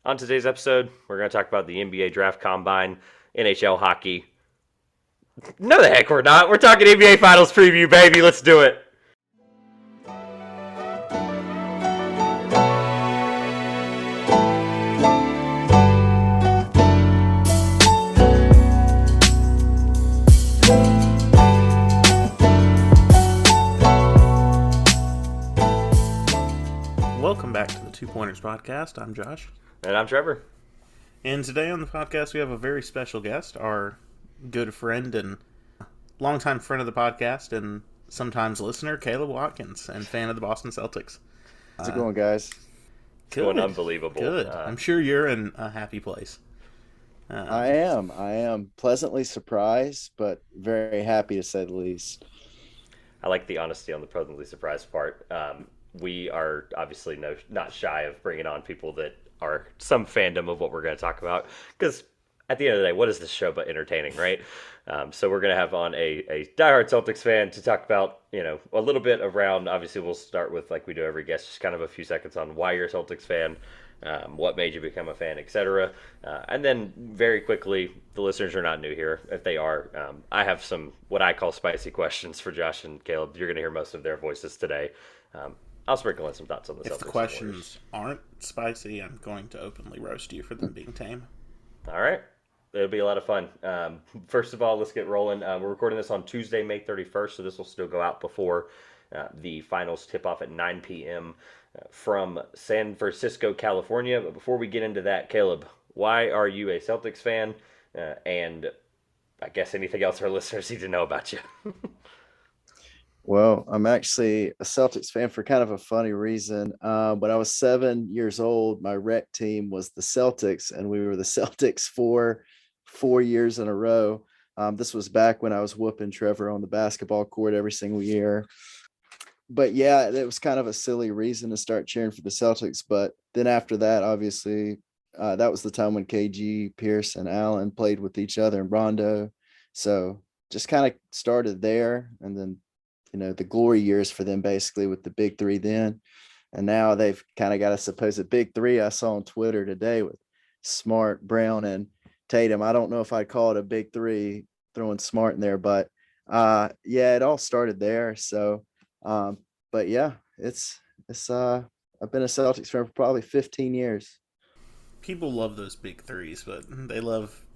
On today's episode, we're going to talk about the NBA Draft Combine, NHL hockey. No, the heck we're not. We're talking NBA Finals preview, baby. Let's do it. Welcome back to the Two Pointers podcast. I'm Josh. And I'm Trevor. And today on the podcast, we have a very special guest, our good friend and longtime friend of the podcast and sometimes listener, Caleb Watkins, and fan of the Boston Celtics. How's it going, guys? It's going unbelievable. Good. I'm sure you're in a happy place. I am pleasantly surprised, but very happy to say the least. I like the honesty on the pleasantly surprised part. We are obviously not shy of bringing on people that are some fandom of what we're going to talk about, because at the end of the day, what is this show but entertaining, right? So we're going to have on a diehard Celtics fan to talk about, a little bit around. Obviously, we'll start with, like we do every guest, just kind of a few seconds on why you're a Celtics fan, what made you become a fan, etc. And then very quickly, the listeners are not new here. If they are, I have some what I call spicy questions for Josh and Caleb. You're going to hear most of their voices today. I'll sprinkle in some thoughts on the Celtics. If the questions aren't spicy, I'm going to openly roast you for them being tame. All right. It'll be a lot of fun. First of all, let's get rolling. We're recording this on Tuesday, May 31st, so this will still go out before the finals tip off at 9 p.m. From San Francisco, California. But before we get into that, Caleb, why are you a Celtics fan? And I guess anything else our listeners need to know about you? Well, I'm actually a Celtics fan for kind of a funny reason. When I was 7 years old, my rec team was the Celtics, and we were the Celtics for 4 years in a row. This was back when I was whooping Trevor on the basketball court every single year. But yeah, it was kind of a silly reason to start cheering for the Celtics. But then after that, obviously, that was the time when KG, Pierce, and Allen played with each other in Rondo. So just kind of started there, and then the glory years for them basically with the big three then. And now they've kind of got a supposed big three I saw on Twitter today with Smart, Brown, and Tatum. I don't know if I'd call it a big three throwing Smart in there, but yeah, it all started there. So, but yeah, it's I've been a Celtics fan for probably 15 years. People love those big threes, but they love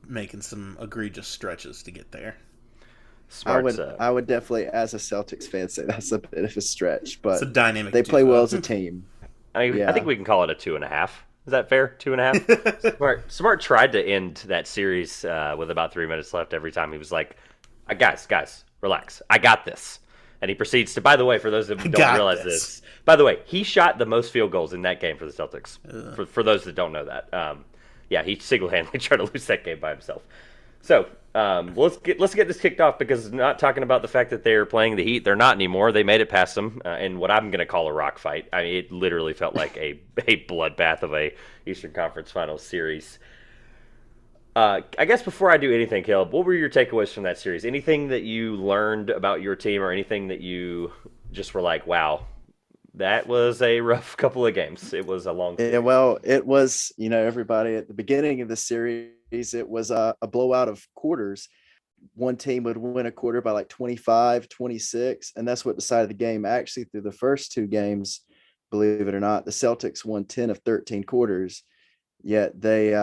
making some egregious stretches to get there. I would definitely, as a Celtics fan, say that's a bit of a stretch, but it's a dynamic they play duo. well as a team. I think we can call it a 2.5. Is that fair? 2.5? Smart tried to end that series with about 3 minutes left every time. He was like, guys, relax. I got this. And he proceeds to, by the way, for those that don't realize this, by the way, he shot the most field goals in that game for the Celtics. For those that don't know that. Yeah, he single-handedly tried to lose that game by himself. So let's get this kicked off, because not talking about the fact that they're playing the Heat. They're not anymore. They made it past them in what I'm going to call a rock fight. I mean, it literally felt like a bloodbath of a Eastern Conference Finals series. I guess before I do anything, Caleb, what were your takeaways from that series? Anything that you learned about your team, or anything that you just were like, wow, that was a rough couple of games. It was a long series. Yeah, well, it was, everybody at the beginning of the series, it was a blowout of quarters. One team would win a quarter by like 25, 26, and that's what decided the game. Actually, through the first two games, believe it or not, the Celtics won 10 of 13 quarters, yet they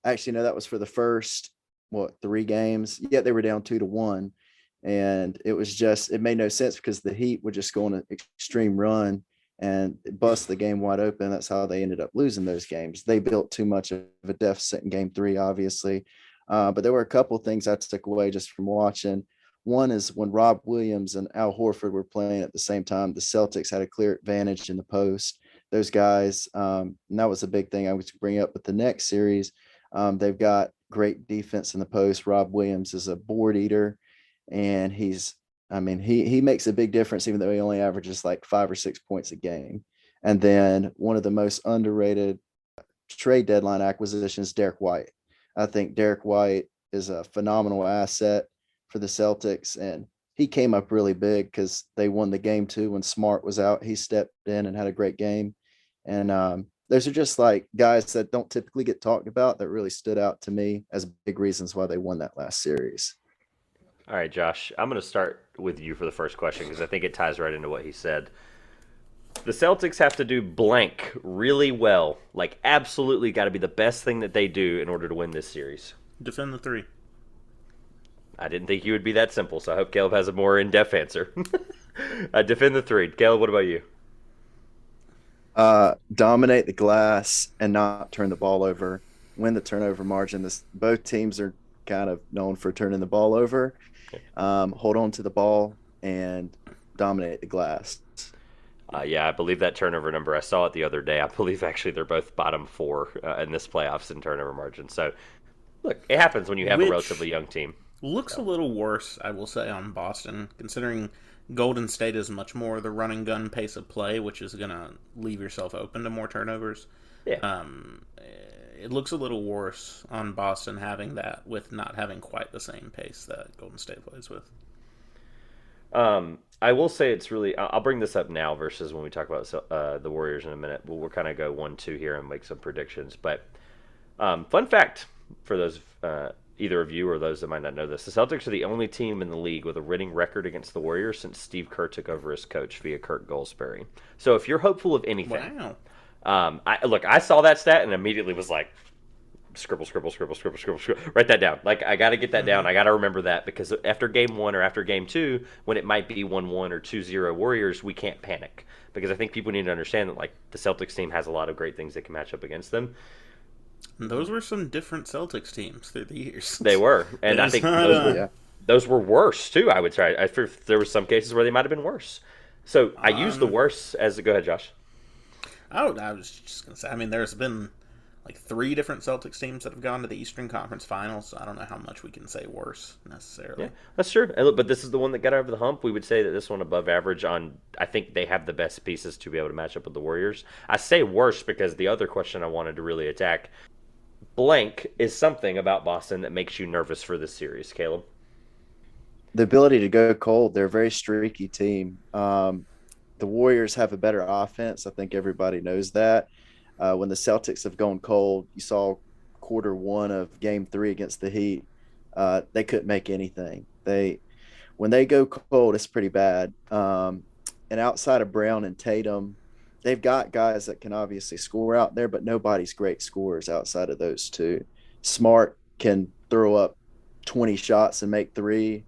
actually, no, that was for the first, 3 games, yet they were down 2-1. And it made no sense, because the Heat would just go on an extreme run and bust the game wide open. That's how they ended up losing those games. They built too much of a deficit in game 3, obviously. But there were a couple of things I took away just from watching. One is when Rob Williams and Al Horford were playing at the same time, the Celtics had a clear advantage in the post. Those guys, and that was a big thing I was to bring up with the next series. They've got great defense in the post. Rob Williams is a board eater, and he makes a big difference, even though he only averages like 5 or 6 points a game. And then one of the most underrated trade deadline acquisitions, Derek White. I think Derek White is a phenomenal asset for the Celtics, and he came up really big because they won the game 2 when Smart was out. He stepped in and had a great game. And those are just like guys that don't typically get talked about that really stood out to me as big reasons why they won that last series. All right, Josh, I'm going to start with you for the first question because I think it ties right into what he said. The Celtics have to do blank really well, like absolutely got to be the best thing that they do in order to win this series. Defend the three. I didn't think you would be that simple, so I hope Caleb has a more in-depth answer. Defend the three. Caleb, what about you? Dominate the glass and not turn the ball over. Win the turnover margin. Both teams are kind of known for turning the ball over. Hold on to the ball and dominate the glass. Yeah, I believe that turnover number. I saw it the other day. I believe actually they're both bottom four in this playoffs in turnover margin. So, look, it happens when you have a relatively young team. Looks a little worse, I will say, on Boston, considering Golden State is much more the run and gun pace of play, which is going to leave yourself open to more turnovers. Yeah. It looks a little worse on Boston having that with not having quite the same pace that Golden State plays with. I will say it's really. I'll bring this up now versus when we talk about the Warriors in a minute. We'll kind of go 1-2 here and make some predictions. But fun fact for those either of you or those that might not know this: the Celtics are the only team in the league with a winning record against the Warriors since Steve Kerr took over as coach via Kurt Goldsberry. So if you're hopeful of anything, wow. I saw that stat and immediately was like, scribble. Write that down. Like, I got to get that down. I got to remember that because after game 1 or after game 2, when it might be 1-1 or 2-0 Warriors, we can't panic because I think people need to understand that like the Celtics team has a lot of great things that can match up against them. Those were some different Celtics teams through the years. They were, and I think those were worse too. I would try. There were some cases where they might have been worse. So I use the worse as go ahead, Josh. I was just gonna say. I mean, there's been like 3 different Celtics teams that have gone to the Eastern Conference Finals. So I don't know how much we can say worse necessarily. Yeah, that's true. But this is the one that got over the hump. We would say that this one above average on. I think they have the best pieces to be able to match up with the Warriors. I say worse because the other question I wanted to really attack, blank, is something about Boston that makes you nervous for this series, Caleb. The ability to go cold. They're a very streaky team. The Warriors have a better offense. I think everybody knows that. When the Celtics have gone cold, you saw quarter 1 of game 3 against the Heat. They couldn't make anything. When they go cold, it's pretty bad. And outside of Brown and Tatum, they've got guys that can obviously score out there, but nobody's great scorers outside of those two. Smart can throw up 20 shots and make 3.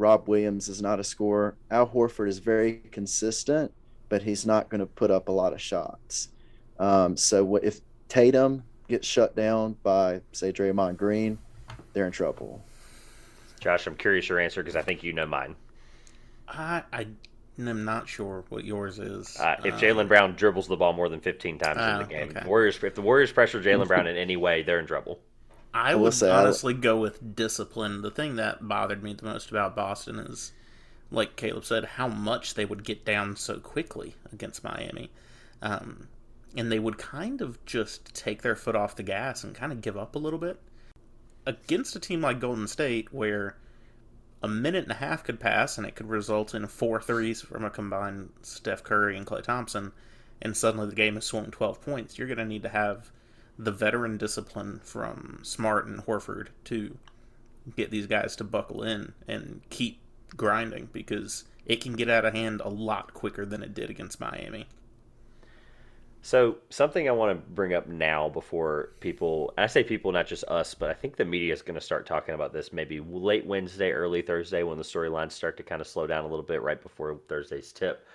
Rob Williams is not a scorer. Al Horford is very consistent, but he's not going to put up a lot of shots. So if Tatum gets shut down by, say, Draymond Green, they're in trouble. Josh, I'm curious your answer because I think you know mine. I'm not sure what yours is. If Jaylen Brown dribbles the ball more than 15 times in the game, okay. If the Warriors pressure Jaylen Brown in any way, they're in trouble. I would honestly go with discipline. The thing that bothered me the most about Boston is, like Caleb said, how much they would get down so quickly against Miami. And they would kind of just take their foot off the gas and kind of give up a little bit. Against a team like Golden State, where a minute and a half could pass and it could result in 4 threes from a combined Steph Curry and Klay Thompson, and suddenly the game has swung 12 points, you're going to need to have the veteran discipline from Smart and Horford to get these guys to buckle in and keep grinding because it can get out of hand a lot quicker than it did against Miami. So something I want to bring up now before people, and I say people, not just us, but I think the media is going to start talking about this maybe late Wednesday, early Thursday when the storylines start to kind of slow down a little bit right before Thursday's tip.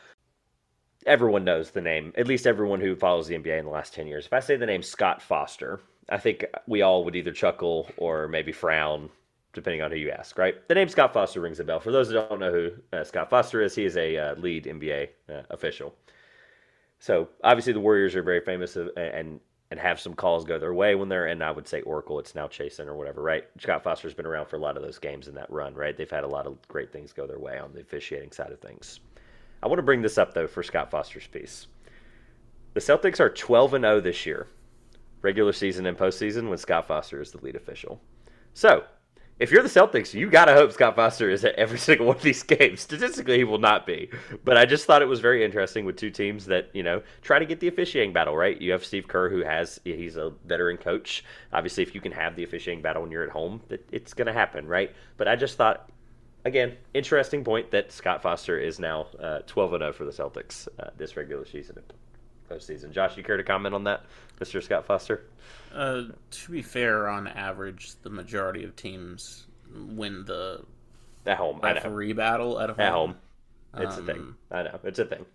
Everyone knows the name, at least everyone who follows the NBA in the last 10 years. If I say the name Scott Foster, I think we all would either chuckle or maybe frown, depending on who you ask, right? The name Scott Foster rings a bell. For those who don't know who Scott Foster is, he is a lead NBA official. So obviously the Warriors are very famous and have some calls go their way when they're in, I would say, Oracle. It's now Chasen or whatever, right? Scott Foster's been around for a lot of those games in that run, right? They've had a lot of great things go their way on the officiating side of things. I want to bring this up, though, for Scott Foster's piece. The Celtics are 12-0 this year, regular season and postseason, when Scott Foster is the lead official. So, if you're the Celtics, you gotta hope Scott Foster is at every single one of these games. Statistically, he will not be. But I just thought it was very interesting with two teams that, try to get the officiating battle, right? You have Steve Kerr, he's a veteran coach. Obviously, if you can have the officiating battle when you're at home, it's going to happen, right? But I just thought, again, interesting point that Scott Foster is now 12-0 for the Celtics this regular season and postseason. Josh, you care to comment on that, Mr. Scott Foster? To be fair, on average, the majority of teams win the at home referee battle at home. At home, it's a thing. I know it's a thing.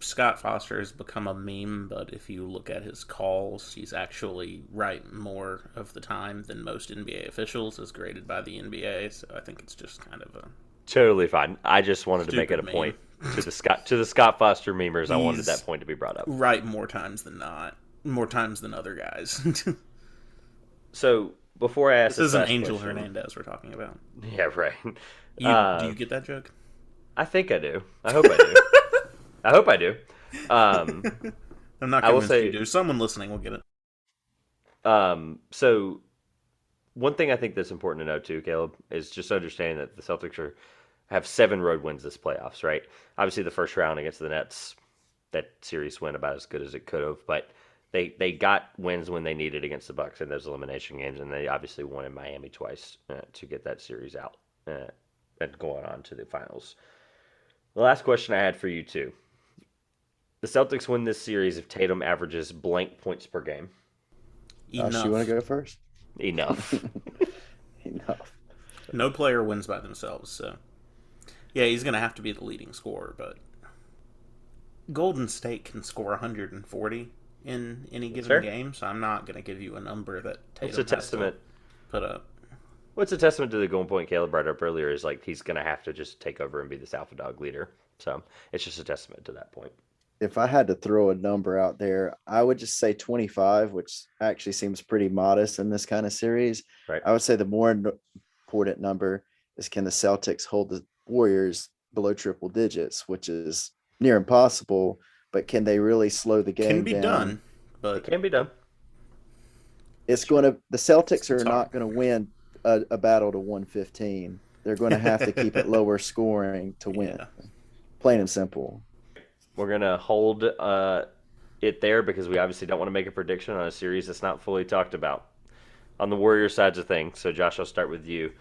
Scott Foster has become a meme, but if you look at his calls, he's actually right more of the time than most NBA officials, as graded by the NBA. So I think it's just kind of a totally fine. I just wanted to make it a point to the Scott Foster memers. I wanted that point to be brought up. Right, more times than not. More times than other guys. So before I ask this isn't Angel Hernandez we're talking about. Yeah, right. Do you get that joke? I think I do. I hope I do. I hope I do. I'm not convinced you do. Someone listening will get it. So one thing I think that's important to know too, Caleb, is just understanding that the Celtics have 7 road wins this playoffs, right? Obviously, the first round against the Nets, that series went about as good as it could have, but they got wins when they needed against the Bucks in those elimination games, and they obviously won in Miami twice to get that series out and going on to the finals. The last question I had for you too: the Celtics win this series if Tatum averages blank points per game. Enough. You want to go first? Enough. Enough. No player wins by themselves, so yeah, he's going to have to be the leading scorer, but Golden State can score 140 in any given game, so I'm not going to give you a number that Tatum has to put up. What's a testament to the golden point Caleb brought up earlier is like he's going to have to just take over and be this alpha dog leader. So it's just a testament to that point. If I had to throw a number out there, I would just say 25, which actually seems pretty modest in this kind of series. Right. I would say the more important number is, can the Celtics hold the Warriors below triple digits, which is near impossible, but can they really slow the game down? Can be done, but it can be done. The Celtics are not going to win a battle to 115. They're going to have to keep it lower scoring to win. Yeah. Plain and simple. We're going to hold it there because we obviously don't want to make a prediction on a series that's not fully talked about. On the Warriors sides of things, so Josh, I'll start with you.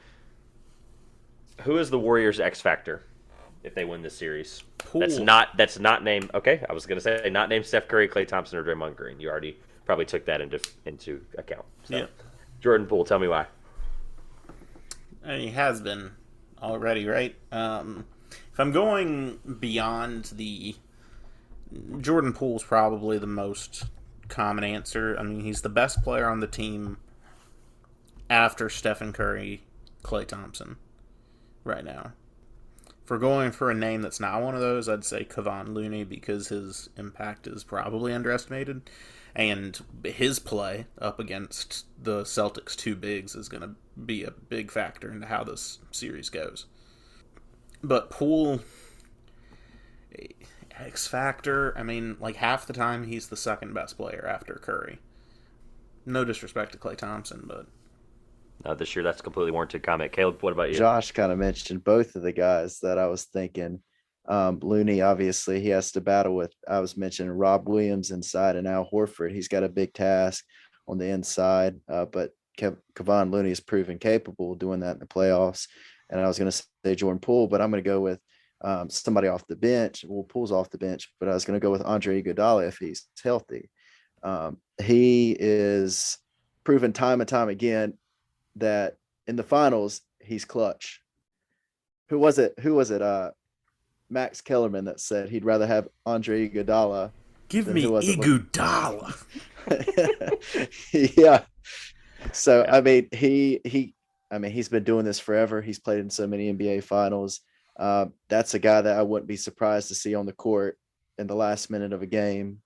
Who is the Warriors' X factor if they win this series? Poole. That's not named. Okay, I was going to say not named Steph Curry, Klay Thompson, or Draymond Green. You already probably took that into account. So. Yeah. Jordan Poole, tell me why. And he has been already, right? If I'm going beyond the Jordan Poole's probably the most common answer. I mean, he's the best player on the team after Stephen Curry, Klay Thompson right now. If we're going for a name that's not one of those, I'd say Kevon Looney because his impact is probably underestimated. And his play up against the Celtics' two bigs is going to be a big factor into how this series goes. But Poole, X factor, I mean, like half the time he's the second best player after Curry. No disrespect to Klay Thompson, but this year that's a completely warranted comment. Caleb, what about you? Josh kind of mentioned both of the guys that I was thinking. Looney, obviously, he has to battle with, I was mentioning Rob Williams inside and Al Horford. He's got a big task on the inside, but Kevon Looney has proven capable of doing that in the playoffs. And I was going to say Jordan Poole, but I'm going to go with somebody off the bench. Well, Poole's off the bench, but I was going to go with Andre Iguodala if he's healthy. He is proven time and time again that in the finals, he's clutch. Who was it? Max Kellerman that said he'd rather have Andre Iguodala. Give me Iguodala. Yeah. So I mean, he's been doing this forever. He's played in so many NBA finals. That's a guy that I wouldn't be surprised to see on the court in the last minute of a game,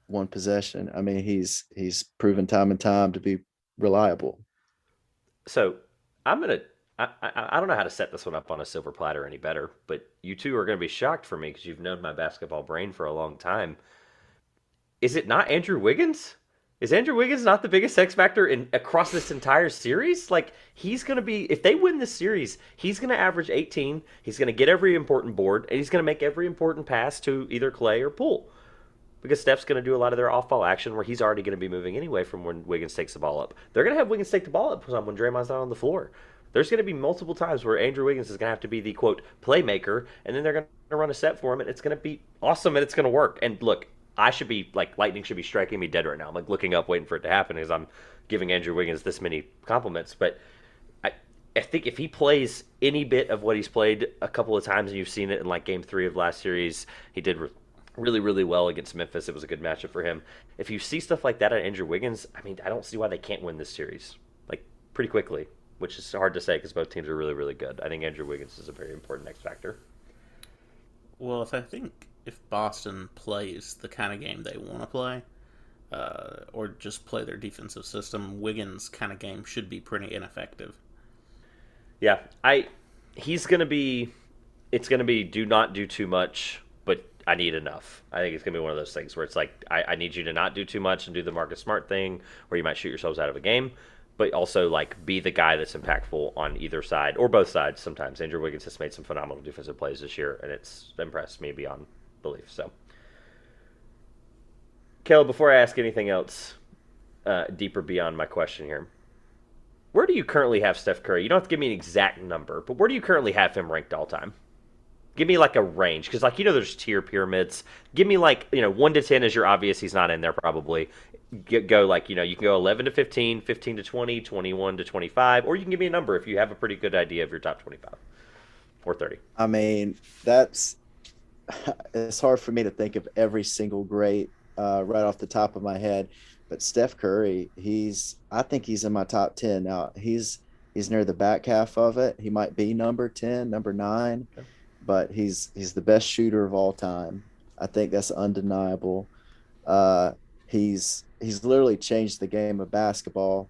one possession. I mean, he's proven time and time to be reliable. So I don't know how to set this one up on a silver platter any better, but you two are going to be shocked for me because you've known my basketball brain for a long time. Is it not Andrew Wiggins? Is Andrew Wiggins not the biggest X factor in across this entire series? Like he's gonna be if they win this series, he's gonna average 18. He's gonna get every important board, and he's gonna make every important pass to either Clay or Poole. Because Steph's gonna do a lot of their off-ball action where he's already gonna be moving anyway from when Wiggins takes the ball up. They're gonna have Wiggins take the ball up when Draymond's not on the floor. There's gonna be multiple times where Andrew Wiggins is gonna have to be the quote playmaker, and then they're gonna run a set for him, and it's gonna be awesome and it's gonna work. And look, I should be like lightning should be striking me dead right now. I'm like looking up, waiting for it to happen as I'm giving Andrew Wiggins this many compliments. But I, I think if he plays any bit of what he's played a couple of times, and you've seen it in like Game 3 of last series, he did really, really well against Memphis. It was a good matchup for him. If you see stuff like that at Andrew Wiggins, I mean, I don't see why they can't win this series like pretty quickly, which is hard to say because both teams are really, really good. I think Andrew Wiggins is a very important X factor. Well, if Boston plays the kind of game they want to play, or just play their defensive system, Wiggins' kind of game should be pretty ineffective. Yeah, he's gonna be. It's gonna be do not do too much, but I need enough. I think it's gonna be one of those things where it's like I need you to not do too much and do the Marcus Smart thing, where you might shoot yourselves out of a game, but also like be the guy that's impactful on either side or both sides. Sometimes Andrew Wiggins has made some phenomenal defensive plays this year, and it's impressed me beyond belief. So, Caleb, before I ask anything else deeper beyond my question here, where do you currently have Steph Curry? You don't have to give me an exact number, but where do you currently have him ranked all time? Give me like a range, because like there's tier pyramids. Give me like 1 to 10 is your obvious. He's not in there probably. Go like you can go 11 to 15, 15 to 20, 21 to 25, or you can give me a number if you have a pretty good idea of your top 25 or 30. I mean, it's hard for me to think of every single great right off the top of my head. But Steph Curry, I think he's in my top 10 now. He's near the back half of it. He might be number 10, number 9. Okay. But he's the best shooter of all time. I think that's undeniable. He's literally changed the game of basketball.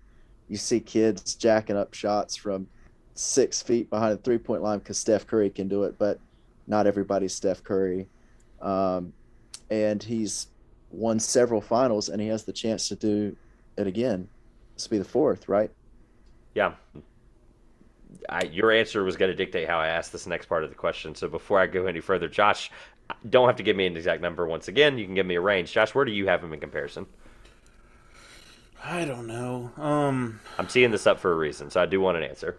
You see kids jacking up shots from 6 feet behind the 3-point line because Steph Curry can do it, but not everybody's Steph Curry. And he's won several finals, and he has the chance to do it again. This will be the 4th, right? Yeah. Your answer was going to dictate how I asked this next part of the question. So before I go any further, Josh, don't have to give me an exact number once again. You can give me a range. Josh, where do you have him in comparison? I don't know. I'm teeing this up for a reason, so I do want an answer.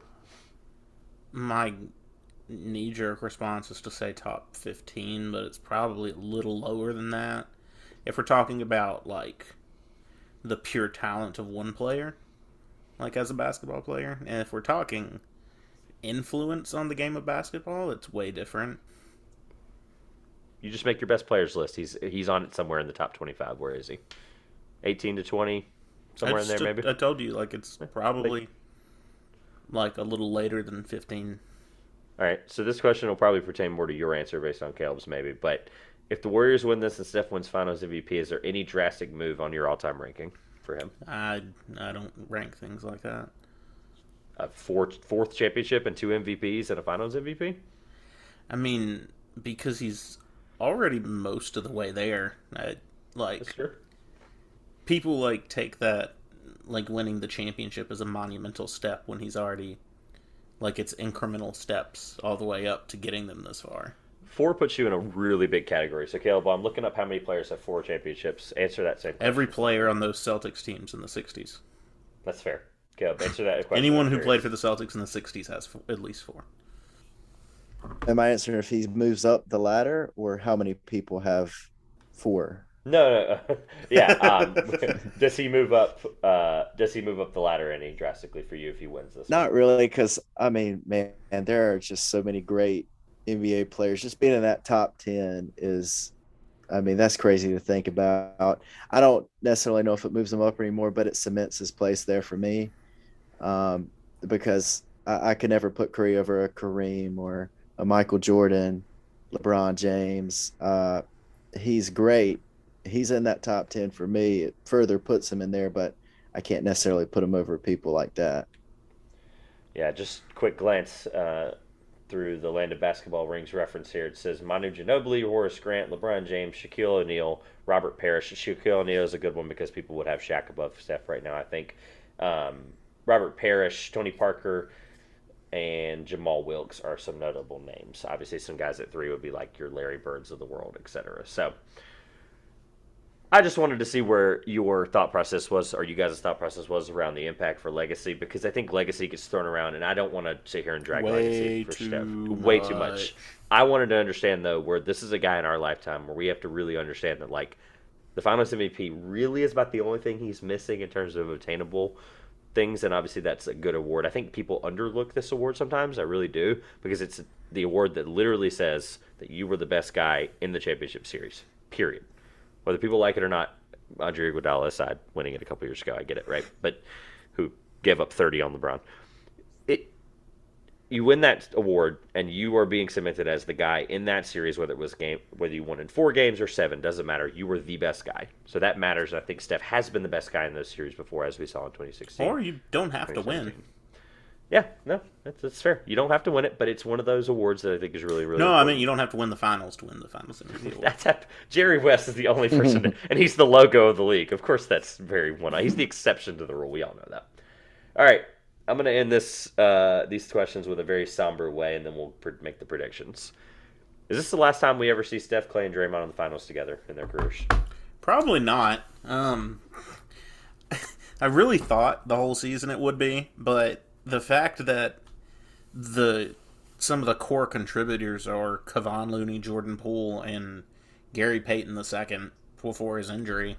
My knee-jerk response is to say top 15, but it's probably a little lower than that. If we're talking about, like, the pure talent of one player, like as a basketball player, and if we're talking influence on the game of basketball, it's way different. You just make your best players list. He's on it somewhere in the top 25. Where is he? 18 to 20, somewhere in there maybe? I told you, like, it's probably like a little later than 15. All right, so this question will probably pertain more to your answer based on Caleb's maybe, but if the Warriors win this and Steph wins Finals MVP, is there any drastic move on your all-time ranking for him? I don't rank things like that. A fourth championship and 2 MVPs and a Finals MVP? I mean, because he's already most of the way there. That's true. People like take that like winning the championship as a monumental step when he's already like it's incremental steps all the way up to getting them this far. 4 puts you in a really big category. So, Caleb, I'm looking up how many players have 4 championships. Answer that same question. Every player on those Celtics teams in the 60s. That's fair. Caleb, answer that question. Anyone who played for the Celtics in the 60s has at least 4. Am I answering if he moves up the ladder or how many people have 4? No. Yeah. Does he move up? Does he move up the ladder any drastically for you if he wins this? Not really, because I mean, man, there are just so many great NBA players. Just being in that top 10 is, I mean, that's crazy to think about. I don't necessarily know if it moves him up anymore, but it cements his place there for me, because I could never put Curry over a Kareem or a Michael Jordan, LeBron James. He's great. He's in that top 10 for me. It further puts him in there, but I can't necessarily put him over people like that. Yeah, just quick glance through the Land of Basketball Rings reference here. It says Manu Ginobili, Horace Grant, LeBron James, Shaquille O'Neal, Robert Parrish. Shaquille O'Neal is a good one because people would have Shaq above Steph right now, I think. Robert Parrish, Tony Parker, and Jamal Wilkes are some notable names. Obviously, some guys at 3 would be like your Larry Birds of the world, etc. So I just wanted to see where your thought process was, or you guys' thought process was around the impact for Legacy, because I think Legacy gets thrown around, and I don't want to sit here and drag Legacy for Steph. Way too much. I wanted to understand, though, where this is a guy in our lifetime where we have to really understand that, like, the Finals MVP really is about the only thing he's missing in terms of obtainable things, and obviously that's a good award. I think people underlook this award sometimes. I really do, because it's the award that literally says that you were the best guy in the championship series, period. Whether people like it or not, Andre Iguodala aside, winning it a couple years ago, I get it, right? But who gave up 30 on LeBron. You win that award, and you are being cemented as the guy in that series, whether you won in 4 games or 7, doesn't matter. You were the best guy. So that matters. I think Steph has been the best guy in those series before, as we saw in 2016. Or you don't have to win. Yeah, no, that's fair. You don't have to win it, but it's one of those awards that I think is really, really important. I mean, you don't have to win the finals to win the Finals MVP award. Jerry West is the only person, and he's the logo of the league. Of course, that's very one. He's the exception to the rule. We all know that. All right, I'm going to end these questions with a very somber way, and then we'll make the predictions. Is this the last time we ever see Steph, Clay, and Draymond in the finals together in their careers? Probably not. I really thought the whole season it would be, but the fact that some of the core contributors are Kevon Looney, Jordan Poole, and Gary Payton II before his injury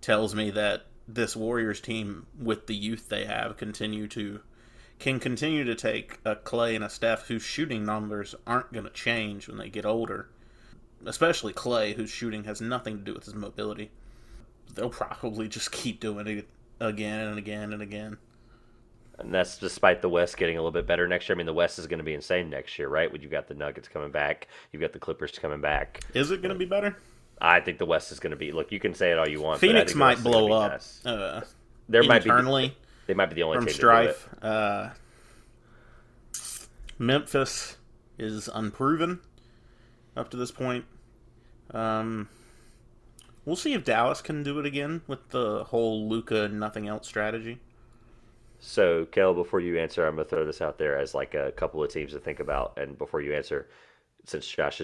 tells me that this Warriors team, with the youth they have, can continue to take a Clay and a Steph whose shooting numbers aren't going to change when they get older. Especially Clay, whose shooting has nothing to do with his mobility. They'll probably just keep doing it again and again and again. And that's despite the West getting a little bit better next year. I mean, the West is going to be insane next year, right? When you got the Nuggets coming back, you've got the Clippers coming back. Is it going to be better? I think the West is going to be. Look, you can say it all you want. Phoenix might blow up. Nice. They might be the only from team strife. To do it. Memphis is unproven up to this point. We'll see if Dallas can do it again with the whole Luka nothing else strategy. So, Kel, before you answer, I'm going to throw this out there as like a couple of teams to think about. And before you answer, since Josh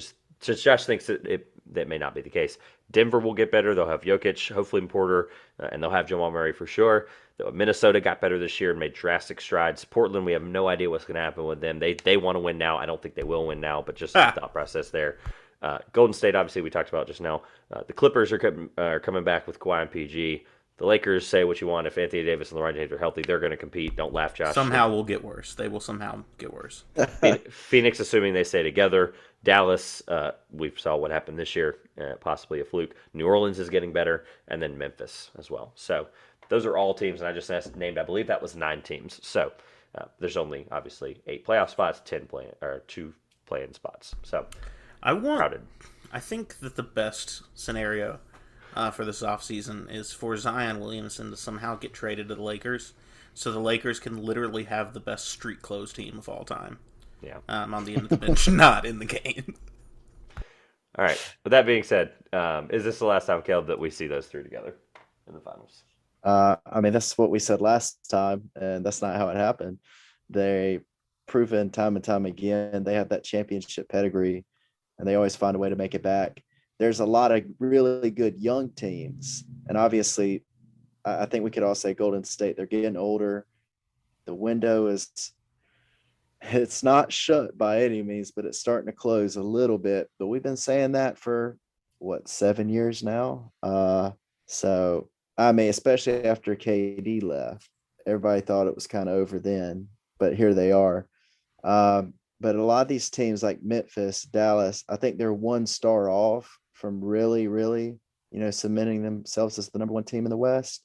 thinks that may not be the case, Denver will get better. They'll have Jokic, hopefully Porter, and they'll have Jamal Murray for sure. Minnesota got better this year and made drastic strides. Portland, we have no idea what's going to happen with them. They want to win now. I don't think they will win now, but just the thought process there. Golden State, obviously, we talked about just now. The Clippers are coming back with Kawhi and PG. The Lakers, say what you want. If Anthony Davis and LeBron James are healthy, they're going to compete. Don't laugh, Josh. Somehow will get worse. They will somehow get worse. Phoenix, assuming they stay together. Dallas, we saw what happened this year, possibly a fluke. New Orleans is getting better, and then Memphis as well. So those are all teams, and I just named, I believe that was 9 teams. So there's only, obviously, 8 playoff spots, 2 play-in spots. So crowded. I think that the best scenario for this offseason is for Zion Williamson to somehow get traded to the Lakers, so the Lakers can literally have the best street clothes team of all time. Yeah, on the end of the bench, not in the game. All right. With that being said, is this the last time, Caleb, that we see those 3 together in the finals? I mean, that's what we said last time, and that's not how it happened. They proven time and time again they have that championship pedigree, and they always find a way to make it back. There's a lot of really good young teams. And obviously, I think we could all say Golden State, they're getting older. The window it's not shut by any means, but it's starting to close a little bit. But we've been saying that for, 7 years now? So, I mean, especially after KD left, everybody thought it was kind of over then. But here they are. But a lot of these teams like Memphis, Dallas, I think they're 1 star off from really, really, cementing themselves as the number 1 team in the West.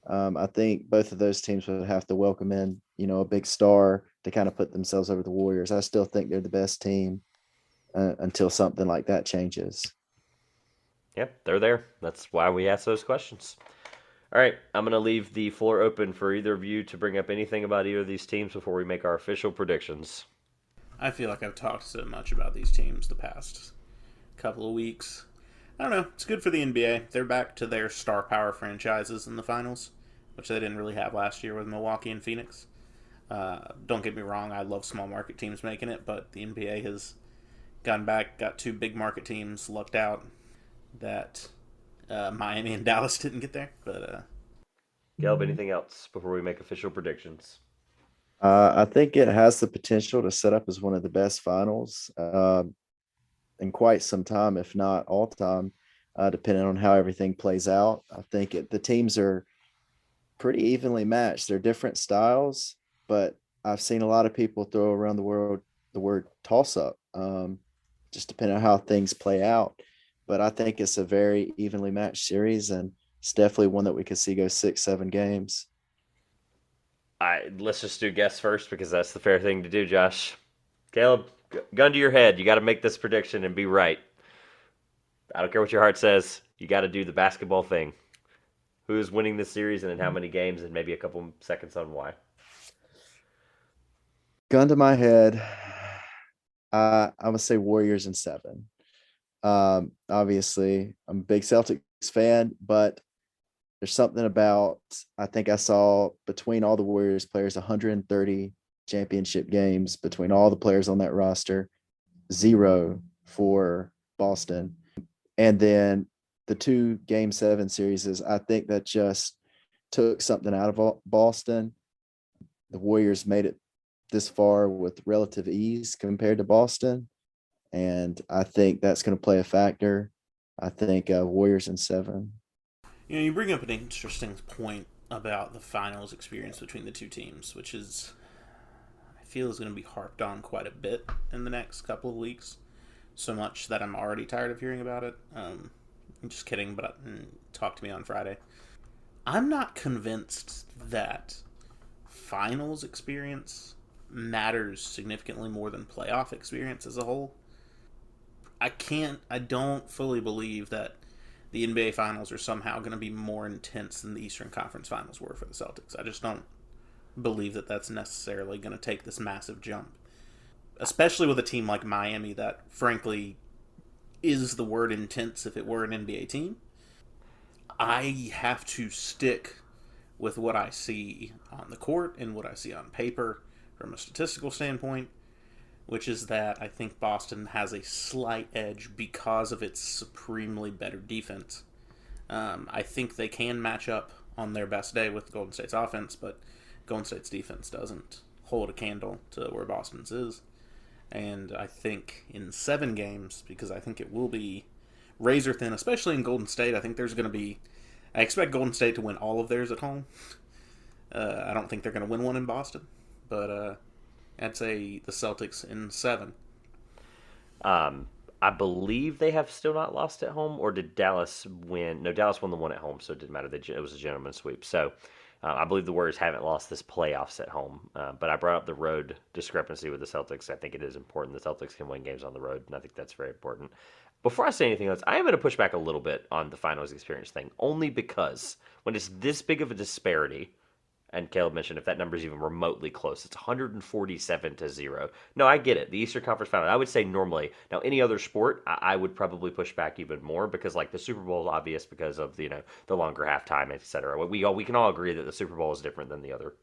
I think both of those teams would have to welcome in, a big star to kind of put themselves over the Warriors. I still think they're the best team until something like that changes. Yep, they're there. That's why we ask those questions. All right, I'm going to leave the floor open for either of you to bring up anything about either of these teams before we make our official predictions. I feel like I've talked so much about these teams the past couple of weeks. I don't know. It's good for the NBA. They're back to their star power franchises in the finals, which they didn't really have last year with Milwaukee and Phoenix. Don't get me wrong, I love small market teams making it, but the NBA has gone back, got two big market teams, lucked out that Miami and Dallas didn't get there. But Gelb, anything else before we make official predictions? I think it has the potential to set up as one of the best finals in quite some time, if not all time, depending on how everything plays out. I think the teams are pretty evenly matched. They're different styles, but I've seen a lot of people throw around the world the word toss up, just depending on how things play out. But I think it's a very evenly matched series, and it's definitely one that we could see go 6-7 games. Let's just do guess first because that's the fair thing to do, Josh. Caleb, gun to your head. You got to make this prediction and be right. I don't care what your heart says. You got to do the basketball thing. Who is winning this series and in how many games, and maybe a couple seconds on why. Gun to my head, I'm going to say Warriors in 7. Obviously, I'm a big Celtics fan, but there's something about, I think I saw between all the Warriors players, 130 championship games between all the players on that roster, 0 for Boston. And then the 2 Game 7 series, I think that just took something out of Boston. The Warriors made it this far with relative ease compared to Boston. And I think that's going to play a factor. I think Warriors in 7. you bring up an interesting point about the finals experience between the two teams, which is, I feel, is going to be harped on quite a bit in the next couple of weeks. So much that I'm already tired of hearing about it. I'm just kidding, but talk to me on Friday. I'm not convinced that finals experience matters significantly more than playoff experience as a whole. I don't fully believe that the NBA Finals are somehow going to be more intense than the Eastern Conference Finals were for the Celtics. I just don't believe that that's necessarily going to take this massive jump. Especially with a team like Miami that, frankly, is the word intense if it were an NBA team. I have to stick with what I see on the court and what I see on paper from a statistical standpoint, which is that I think Boston has a slight edge because of its supremely better defense. I think they can match up on their best day with Golden State's offense, but Golden State's defense doesn't hold a candle to where Boston's is. And I think in 7 games, because I think it will be razor thin, especially in Golden State, I expect Golden State to win all of theirs at home. I don't think they're going to win one in Boston, but I'd say the Celtics in 7. I believe they have still not lost at home, or did Dallas win? No, Dallas won the one at home, so it didn't matter. It was a gentleman's sweep. So I believe the Warriors haven't lost this playoffs at home. But I brought up the road discrepancy with the Celtics. I think it is important. The Celtics can win games on the road, and I think that's very important. Before I say anything else, I am going to push back a little bit on the finals experience thing, only because when it's this big of a disparity, and Caleb mentioned if that number is even remotely close, it's 147-0. No, I get it. The Eastern Conference Final, I would say normally. Now, any other sport, I would probably push back even more because, like, the Super Bowl is obvious because of the longer halftime, etc. We can all agree that the Super Bowl is different than the other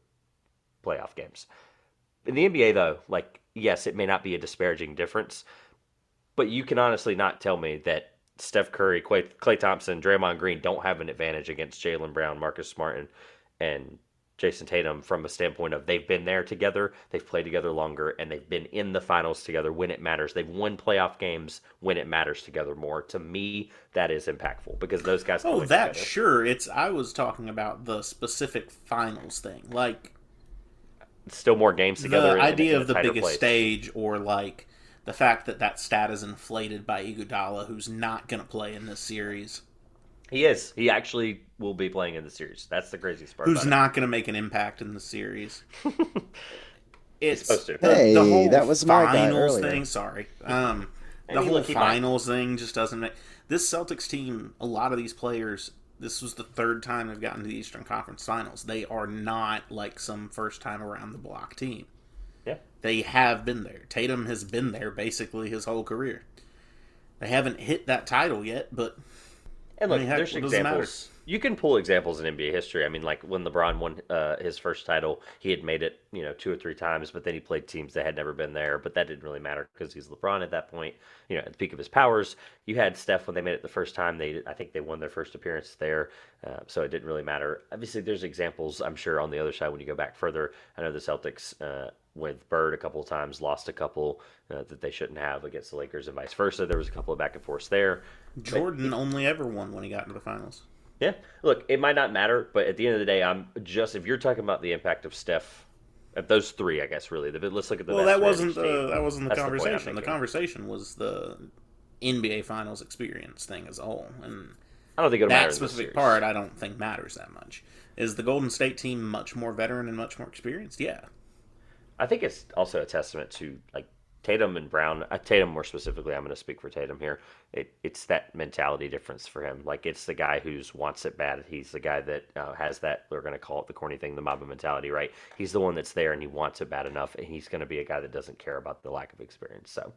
playoff games. In the NBA, though, like, yes, it may not be a disparaging difference, but you can honestly not tell me that Steph Curry, Klay Thompson, Draymond Green don't have an advantage against Jaylen Brown, Marcus Smart, and Jason Tatum from a standpoint of they've been there together, they've played together longer, and they've been in the finals together when it matters. They've won playoff games when it matters together more. To me, that is impactful because those guys. Oh, that together. Sure. I was talking about the specific finals thing, like still more games together. The idea of the biggest place. Stage, or like the fact that stat is inflated by Iguodala, who's not going to play in this series. He is. He actually will be playing in the series. That's the craziest part. Who's not going to make an impact in the series? It's supposed to. The whole that was my finals thing. Sorry, the whole finals thing just doesn't make this Celtics team. A lot of these players. This was the 3rd time they've gotten to the Eastern Conference Finals. They are not like some first time around the block team. Yeah. They have been there. Tatum has been there basically his whole career. They haven't hit that title yet, but And look, there's examples. You can pull examples in NBA history. I mean, like when LeBron won his first title, he had made it, 2 or 3 times, but then he played teams that had never been there. But that didn't really matter because he's LeBron at that point. At the peak of his powers. You had Steph when they made it the first time. I think they won their first appearance there, so it didn't really matter. Obviously, there's examples. I'm sure on the other side when you go back further. I know the Celtics with Bird a couple of times lost a couple that they shouldn't have against the Lakers and vice versa. There was a couple of back and forths there. Jordan only ever won when he got into the finals. Yeah, look, it might not matter, but at the end of the day, if you're talking about the impact of Steph, of those three, I guess really. Let's look at the. Well, that wasn't the conversation. The The conversation was the NBA Finals experience thing as a whole, and I don't think it'll matter. That specific part, I don't think matters that much. Is the Golden State team much more veteran and much more experienced? Yeah, I think it's also a testament to like Tatum and Brown. Tatum more specifically, I'm going to speak for Tatum here. It's that mentality difference for him. Like it's the guy who wants it bad. He's the guy that has that. We're going to call it the corny thing, the Mamba mentality, right? He's the one that's there and he wants it bad enough, and he's going to be a guy that doesn't care about the lack of experience. So,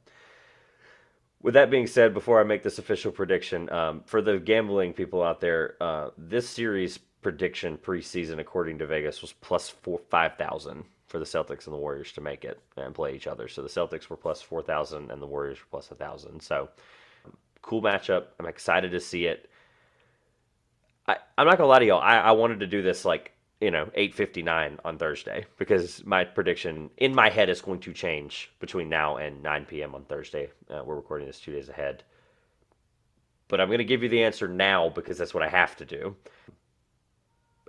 with that being said, before I make this official prediction, for the gambling people out there, this series prediction preseason, according to Vegas, was plus 5,000 for the Celtics and the Warriors to make it and play each other. So the Celtics were plus 4,000 and the Warriors were plus 1,000. So cool matchup. I'm excited to see it. I'm not gonna lie to y'all. I wanted to do this 8:59 on Thursday because my prediction in my head is going to change between now and 9 p.m. on Thursday. We're recording this 2 days ahead. But I'm going to give you the answer now because that's what I have to do.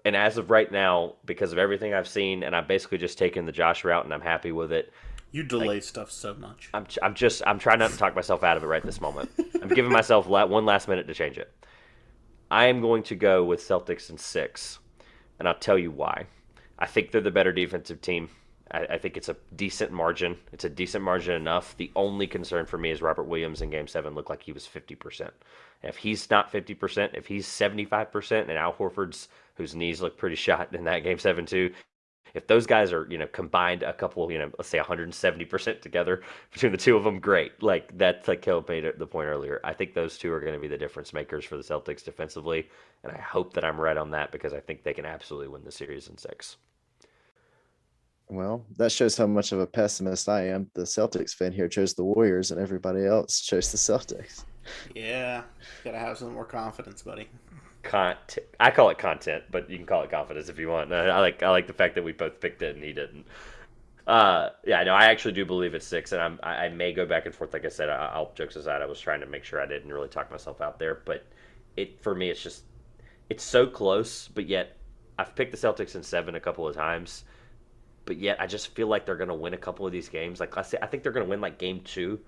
And as of right now, because of everything I've seen, and I've basically just taken the Josh route, and I'm happy with it. You delay stuff so much. I'm trying not to talk myself out of it right this moment. I'm giving myself one last minute to change it. I am going to go with Celtics in 6, and I'll tell you why. I think they're the better defensive team. I think it's a decent margin. It's a decent margin enough. The only concern for me is Robert Williams in Game 7 looked like he was 50%. And if he's not 50%, if he's 75%, and Al Horford's, whose knees look pretty shot in that Game 7 too, if those guys are, combined a couple, let's say 170% together between the two of them, great. Like that's like Caleb made the point earlier. I think those two are going to be the difference makers for the Celtics defensively, and I hope that I'm right on that because I think they can absolutely win the series in 6. Well, that shows how much of a pessimist I am. The Celtics fan here chose the Warriors, and everybody else chose the Celtics. Yeah, gotta have some more confidence, buddy. I call it content, but you can call it confidence if you want. I like the fact that we both picked it and he didn't. Yeah, no, I actually do believe it's 6, and I may go back and forth. Like I said, I'll jokes aside. I was trying to make sure I didn't really talk myself out there, but for me, it's so close. But yet, I've picked the Celtics in 7 a couple of times. But yet, I just feel like they're going to win a couple of these games. Like I think they're going to win like Game 2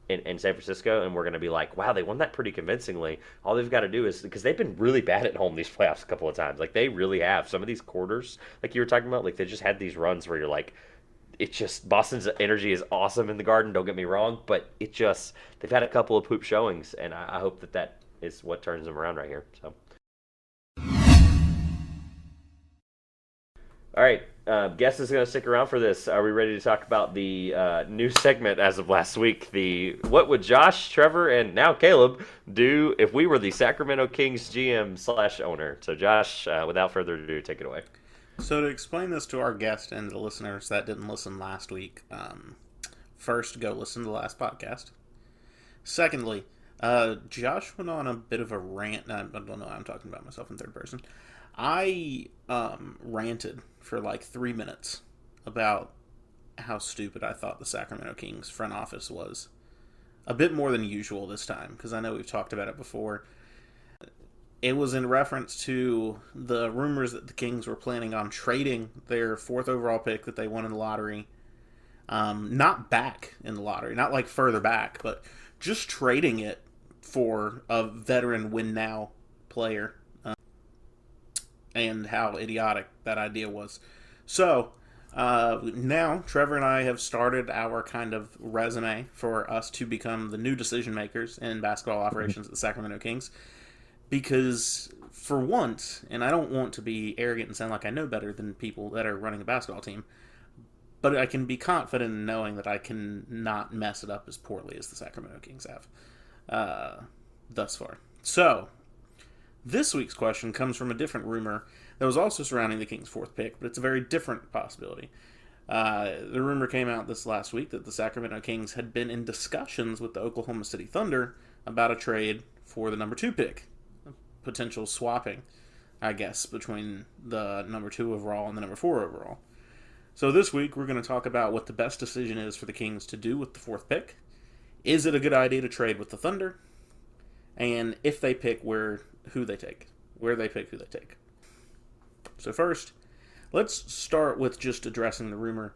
in San Francisco, and we're going to be like, wow, they won that pretty convincingly. All they've got to do is, because they've been really bad at home these playoffs a couple of times. Like, they really have. Some of these quarters, like you were talking about, like they just had these runs where you're like, it's just, Boston's energy is awesome in the Garden, don't get me wrong, but they've had a couple of poop showings, and I hope that is what turns them around right here. So. All right, guest is going to stick around for this. Are we ready to talk about the new segment as of last week? The what would Josh, Trevor, and now Caleb do if we were the Sacramento Kings GM/owner? So Josh, without further ado, take it away. So to explain this to our guest and the listeners that didn't listen last week, first, go listen to the last podcast. Secondly, Josh went on a bit of a rant. I don't know, I'm talking about myself in third person. I ranted for like 3 minutes about how stupid I thought the Sacramento Kings front office was. A bit more than usual this time, because I know we've talked about it before. It was in reference to the rumors that the Kings were planning on trading their 4th overall pick that they won in the lottery. Not back in the lottery, not like further back, but just trading it for a veteran win-now player. And how idiotic that idea was. So, now Trevor and I have started our kind of resume for us to become the new decision makers in basketball operations at the Sacramento Kings. Because, for once, and I don't want to be arrogant and sound like I know better than people that are running a basketball team, but I can be confident in knowing that I can not mess it up as poorly as the Sacramento Kings have thus far. So, this week's question comes from a different rumor that was also surrounding the Kings' fourth pick, but it's a very different possibility. The rumor came out this last week that the Sacramento Kings had been in discussions with the Oklahoma City Thunder about a trade for the number 2 pick. A potential swapping, I guess, between the number 2 overall and the number 4 overall. So this week we're going to talk about what the best decision is for the Kings to do with the 4th pick. Is it a good idea to trade with the Thunder? And if they pick where they take. So first, let's start with just addressing the rumor.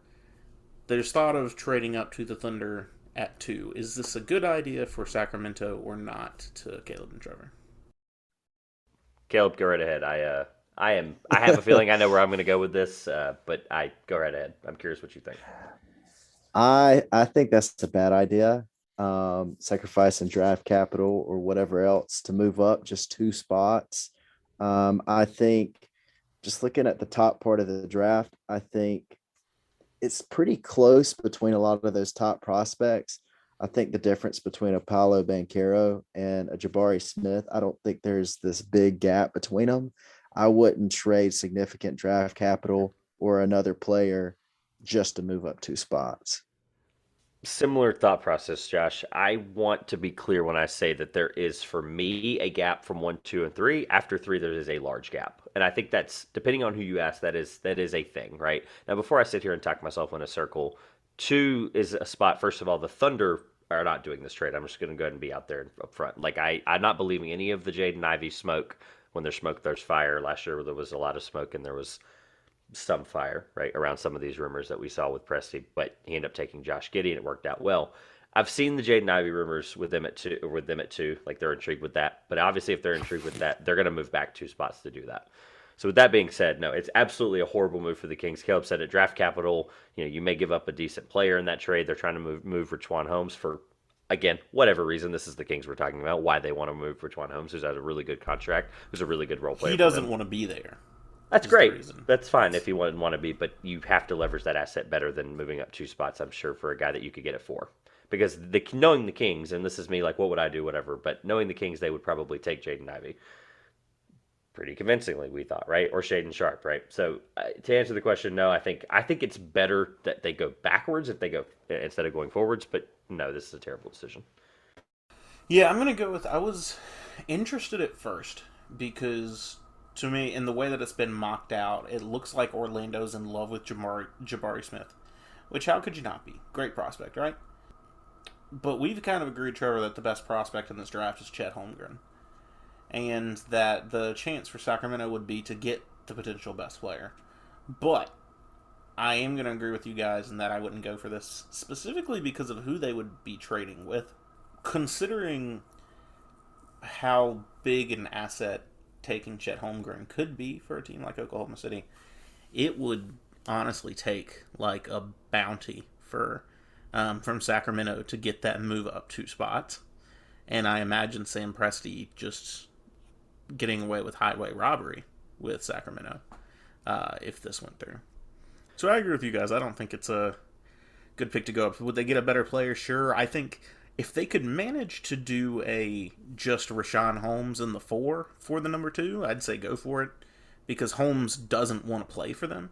There's thought of trading up to the Thunder at 2. Is this a good idea for Sacramento or not, to Caleb and Trevor? Caleb, go right ahead. I have a feeling I know where I'm going to go with this, but go right ahead. I'm curious what you think. I think that's a bad idea. Sacrificing draft capital or whatever else to move up just 2 spots. I think just looking at the top part of the draft, I think it's pretty close between a lot of those top prospects. I think the difference between a Paolo Banchero and a Jabari Smith, I don't think there's this big gap between them. I wouldn't trade significant draft capital or another player just to move up 2 spots. Similar thought process, Josh. I want to be clear when I say that there is, for me, a gap from 1, 2, and 3. After 3, there is a large gap. And I think that's, depending on who you ask, that is a thing, right? Now, before I sit here and talk myself in a circle, 2 is a spot. First of all, the Thunder are not doing this trade. I'm just going to go ahead and be out there up front. Like, I'm not believing any of the Jaden Ivey smoke. When there's smoke, there's fire. Last year, there was a lot of smoke, and there was some fire, right, around some of these rumors that we saw with Presti, but he ended up taking Josh Giddey, and it worked out well. I've seen the Jaden Ivey rumors with them at 2, like they're intrigued with that. But obviously, if they're intrigued with that, they're going to move back 2 spots to do that. So with that being said, no, it's absolutely a horrible move for the Kings. Caleb said at draft capital, you may give up a decent player in that trade. They're trying to move Richaun Holmes for, again, whatever reason. This is the Kings we're talking about. Why they want to move Richaun Holmes, who's had a really good contract, who's a really good role player. He doesn't want to be there. That's great. That's fine if you wouldn't want to be, but you have to leverage that asset better than moving up 2 spots, I'm sure, for a guy that you could get it for. Because knowing the Kings, and this is me, like, what would I do, whatever, but knowing the Kings, they would probably take Jaden Ivey pretty convincingly, we thought, right? Or Shaden Sharp, right? So to answer the question, no, I think it's better that they go backwards instead of going forwards, but no, this is a terrible decision. Yeah, I'm going to go with, I was interested at first because, to me, in the way that it's been mocked out, it looks like Orlando's in love with Jabari Smith. Which, how could you not be? Great prospect, right? But we've kind of agreed, Trevor, that the best prospect in this draft is Chet Holmgren. And that the chance for Sacramento would be to get the potential best player. But I am going to agree with you guys in that I wouldn't go for this, specifically because of who they would be trading with. Considering how big an asset taking Chet Holmgren could be for a team like Oklahoma City, it would honestly take like a bounty from Sacramento to get that move up 2 spots. And I imagine Sam Presti just getting away with highway robbery with Sacramento if this went through. So I agree with you guys. I don't think it's a good pick to go up. Would they get a better player? Sure. I think if they could manage to do a just Richaun Holmes in the 4 for the number 2, I'd say go for it, because Holmes doesn't want to play for them.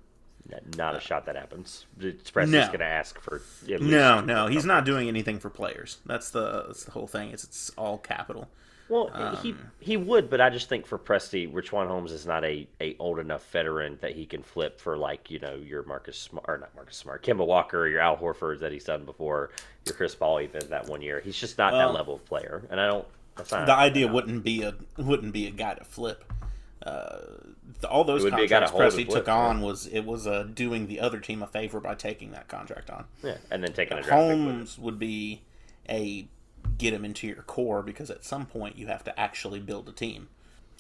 Not a shot that happens. Presti's going to ask for at least no. He's not doing anything for players. That's the whole thing. It's all capital. Well, he would, but I just think for Presti, Richaun Holmes is not a old enough veteran that he can flip for, like, your Marcus Smart, or not Marcus Smart, Kemba Walker, or your Al Horford that he's done before, your Chris Paul even that one year. He's just not that level of player, and I don't. That's not the idea. Wouldn't be a guy to flip. All those contracts Presti took on was doing the other team a favor by taking that contract on. Yeah, and then taking a draft Holmes would be a get him into your core, because at some point you have to actually build a team.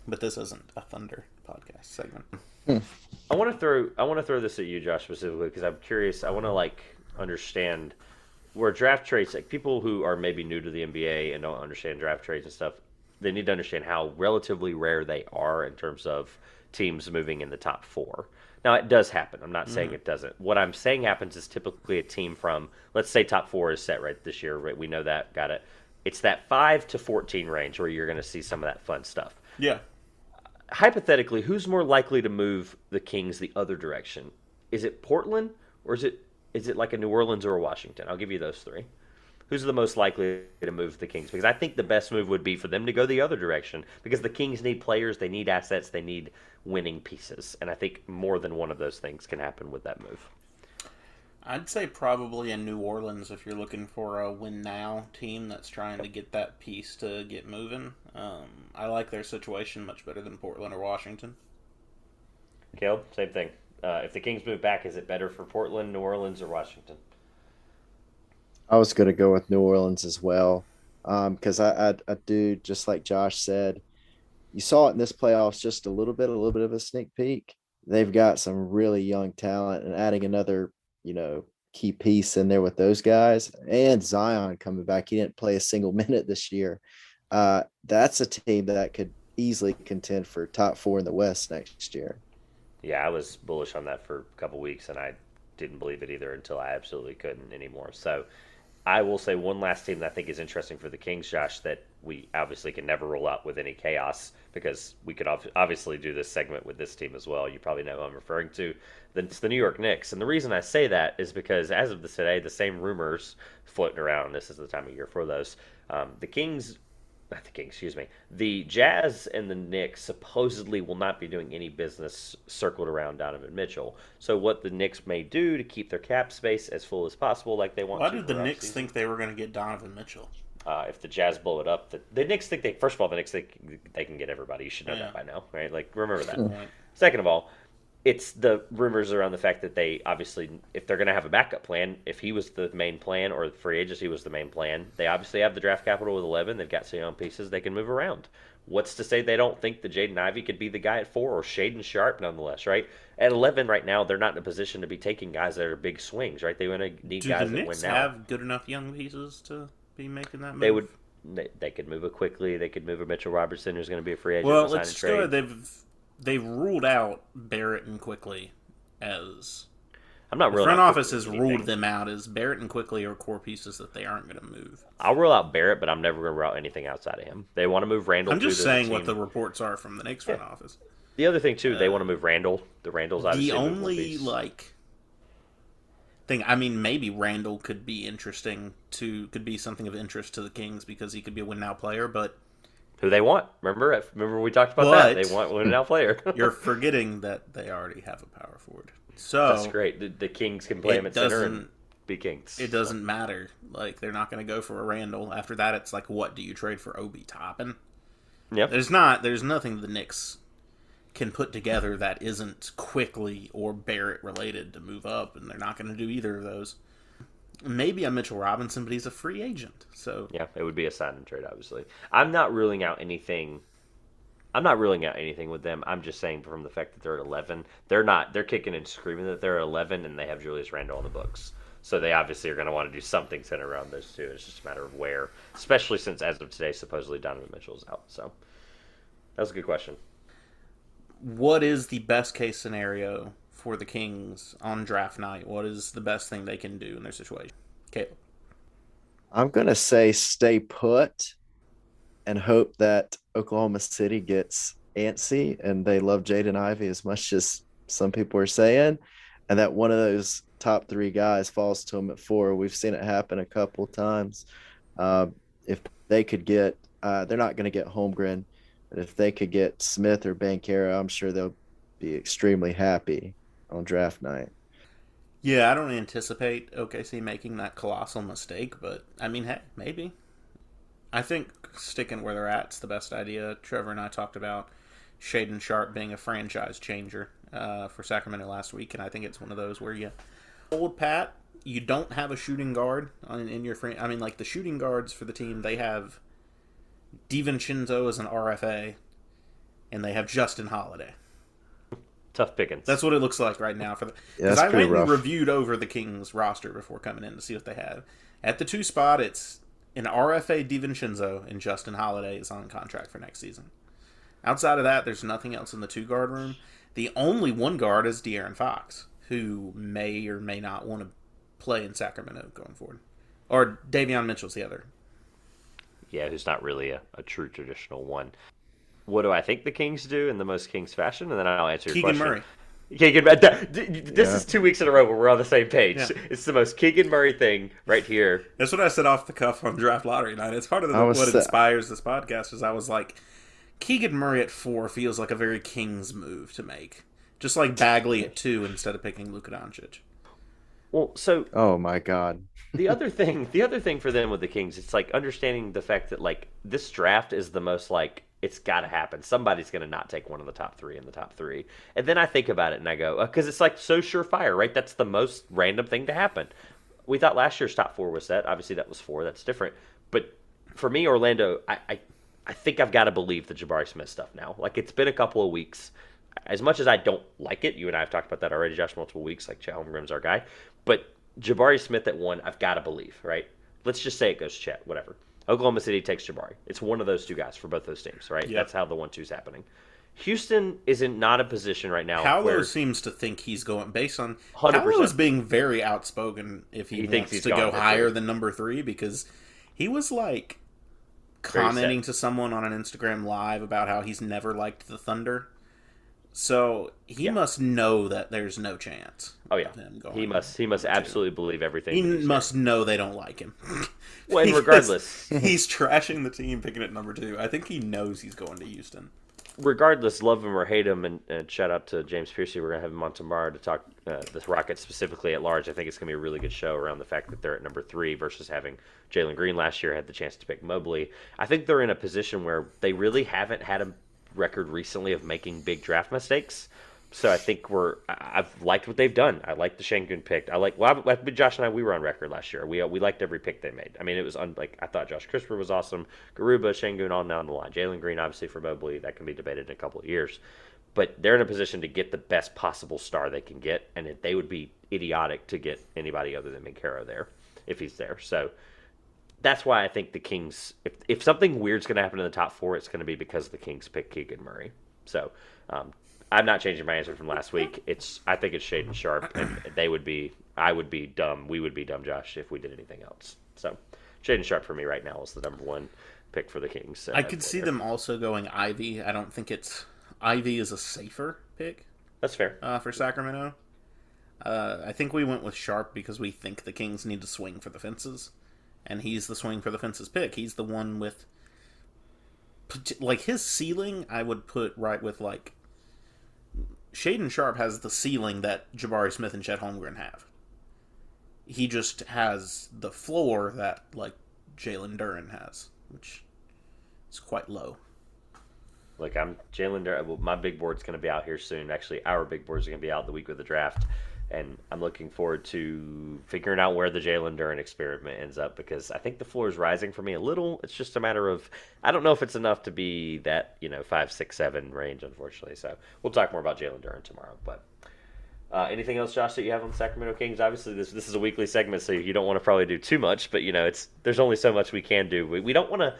But this isn't a Thunder podcast segment. I want to throw this at you, Josh, specifically, because I'm curious. I want to understand where draft trades, like people who are maybe new to the NBA and don't understand draft trades and stuff, they need to understand how relatively rare they are in terms of teams moving in the top 4. Now, it does happen. I'm not saying it doesn't. What I'm saying happens is typically a team from, let's say top 4 is set right this year. Right? We know that. Got it. It's that 5 to 14 range where you're going to see some of that fun stuff. Yeah. Hypothetically, who's more likely to move the Kings the other direction? Is it Portland or is it like a New Orleans or a Washington? I'll give you those 3. Who's the most likely to move the Kings? Because I think the best move would be for them to go the other direction because the Kings need players, they need assets, they need winning pieces. And I think more than one of those things can happen with that move. I'd say probably in New Orleans if you're looking for a win-now team that's trying to get that piece to get moving. I like their situation much better than Portland or Washington. Caleb, same thing. If the Kings move back, is it better for Portland, New Orleans, or Washington? I was going to go with New Orleans as well, because I do, just like Josh said, you saw it in this playoffs, just a little bit of a sneak peek. They've got some really young talent, and adding another, key piece in there with those guys and Zion coming back. He didn't play a single minute this year. That's a team that could easily contend for top 4 in the West next year. Yeah, I was bullish on that for a couple weeks, and I didn't believe it either until I absolutely couldn't anymore. So I will say one last team that I think is interesting for the Kings, Josh, that we obviously can never roll out with any chaos because we could obviously do this segment with this team as well. You probably know who I'm referring to. It's the New York Knicks. And the reason I say that is because as of today, the same rumors floating around, this is the time of year for those, the Jazz and the Knicks supposedly will not be doing any business circled around Donovan Mitchell. So what the Knicks may do to keep their cap space as full as possible, like they want Why to. did the Knicks think they were going to get Donovan Mitchell? If the Jazz blow it up, the Knicks think first of all, the Knicks think they can get everybody. You should know that by now, right? Like, remember that. Right. Second of all, it's the rumors around the fact that they obviously, if they're going to have a backup plan, if he was the main plan or the free agency was the main plan, they obviously have the draft capital with 11. They've got some young pieces they can move around. What's to say they don't think that Jaden Ivey could be the guy at 4 or Shaden Sharp nonetheless, right? At 11 right now, they're not in a position to be taking guys that are big swings, right? They want to need guys that win now. Do the Knicks have good enough young pieces to be making that move? They could move it quickly. They could move a Mitchell Robertson who's going to be a free agent. Well, let's go. They've ruled out Barrett and Quickly as I'm not the front office has ruled them out as Barrett and Quickly are core pieces that they aren't going to move. I'll rule out Barrett, but I'm never going to rule out anything outside of him. They want to move Randall. I'm just saying what the reports are from the Knicks front office. The other thing too, they want to move Randall. The Randall's obviously the only thing. I mean, maybe Randall could be could be something of interest to the Kings because he could be a win now player, but. Who they want? Remember we talked about that. They want a win now player. You're forgetting that they already have a power forward. So that's great. The Kings can play him at center and be Kings. It doesn't matter. Like, they're not going to go for a Randall. After that, it's like, what do you trade for Obi Toppin? Yep. There's nothing the Knicks can put together that isn't Quickly or Barrett related to move up, and they're not going to do either of those. Maybe a Mitchell Robinson, but he's a free agent. So yeah, it would be a sign and trade, obviously. I'm not ruling out anything with them. I'm just saying from the fact that they're at 11, they're kicking and screaming that they're at 11 and they have Julius Randle on the books. So they obviously are going to want to do something centered around those two. It's just a matter of where, especially since as of today, supposedly Donovan Mitchell's out. So that was a good question. What is the best case scenario for the Kings on draft night? What is the best thing they can do in their situation? Caleb. I'm going to say stay put and hope that Oklahoma City gets antsy and they love Jaden Ivey as much as some people are saying, and that one of those top 3 guys falls to them at 4. We've seen it happen a couple times. If they could get they're not going to get Holmgren, but if they could get Smith or Banchero, I'm sure they'll be extremely happy on draft night. Yeah, I don't anticipate OKC making that colossal mistake, but I mean, hey, maybe. I think sticking where they're at is the best idea. Trevor and I talked about Shaden Sharp being a franchise changer for Sacramento last week, and I think it's one of those where you hold pat. You don't have a shooting guard in your frame. I mean, like the shooting guards for the team, they have DiVincenzo as an RFA, and they have Justin Holiday. Tough pickings. That's what it looks like right now for the. Because I went and reviewed over the Kings roster before coming in to see what they have. At the 2 spot, it's an RFA DiVincenzo, and Justin Holiday is on contract for next season. Outside of that, there's nothing else in the 2 guard room. The only one guard is De'Aaron Fox, who may or may not want to play in Sacramento going forward. Or Davion Mitchell's the other. Yeah, who's not really a true traditional one. What do I think the Kings do in the most Kings fashion? And then I'll answer your Keegan question. Murray. This is 2 weeks in a row where we're on the same page. Yeah. It's the most Keegan Murray thing right here. That's what I said off the cuff on draft lottery night. It's part of what inspires this podcast. Is I was like, Keegan Murray at 4 feels like a very Kings move to make. Just like Bagley at 2 instead of picking Luka Doncic. Well, so oh my God. the other thing for them with the Kings, it's like understanding the fact that like this draft is the most like it's got to happen. Somebody's going to not take one of the top 3 in the top 3. And then I think about it and I go, because it's like so surefire, right? That's the most random thing to happen. We thought last year's top 4 was set. Obviously, that was 4. That's different. But for me, Orlando, I think I've got to believe the Jabari Smith stuff now. Like, it's been a couple of weeks. As much as I don't like it, you and I have talked about that already, Josh, multiple weeks, like Chet Holmgren's our guy. But Jabari Smith at 1, I've got to believe, right? Let's just say it goes Chet, whatever. Oklahoma City takes Jabari. It's one of those 2 guys for both those teams, right? Yep. That's how the 1-2's happening. Houston is in not a position right now. Paolo seems to think he's going based on 100%. Paolo is being very outspoken if he wants to go higher than number 3 because he was like commenting to someone on an Instagram live about how he's never liked the Thunder. So he must know that there's no chance. Oh yeah, he must absolutely believe everything. He must know they don't like him. Well, and regardless, he's trashing the team, picking at number 2. I think he knows he's going to Houston. Regardless, love him or hate him, and shout out to James Piercy. We're gonna have him on tomorrow to talk the Rockets specifically at large. I think it's gonna be a really good show around the fact that they're at number 3 versus having Jalen Green last year had the chance to pick Mobley. I think they're in a position where they really haven't had a record recently of making big draft mistakes. So I think I've liked what they've done. I like the Şengün pick. Josh and I, we were on record last year. We liked every pick they made. I mean, it was I thought Josh Christopher was awesome. Garuba, Şengün, all down the line. Jalen Green, obviously for Mobley, that can be debated in a couple of years. But they're in a position to get the best possible star they can get, and they would be idiotic to get anybody other than Minkaro there if he's there. So that's why I think the Kings, if something weird's going to happen in the top 4, it's going to be because the Kings pick Keegan Murray. So I'm not changing my answer from last week. I think it's Shaedon Sharpe, and I would be dumb. We would be dumb, Josh, if we did anything else. So Shaedon Sharpe for me right now is the number 1 pick for the Kings. I could see them also going Ivy. I don't think Ivy is a safer pick. That's fair for Sacramento. I think we went with Sharpe because we think the Kings need to swing for the fences. And he's the swing for the fences pick. He's the one with, like, his ceiling, I would put right with, like, Shaedon Sharpe has the ceiling that Jabari Smith and Chet Holmgren have. He just has the floor that, like, Jalen Duren has, which is quite low. Like, I'm Jalen Duren. Well, my big board's going to be out here soon. Actually, our big board's going to be out the week of the draft. And I'm looking forward to figuring out where the Jalen Duren experiment ends up because I think the floor is rising for me a little. It's just a matter of I don't know if it's enough to be that 5, 6, 7 range, unfortunately. So we'll talk more about Jalen Duren tomorrow. But anything else, Josh, that you have on the Sacramento Kings? Obviously, this is a weekly segment, so you don't want to probably do too much. But there's only so much we can do. We don't want to.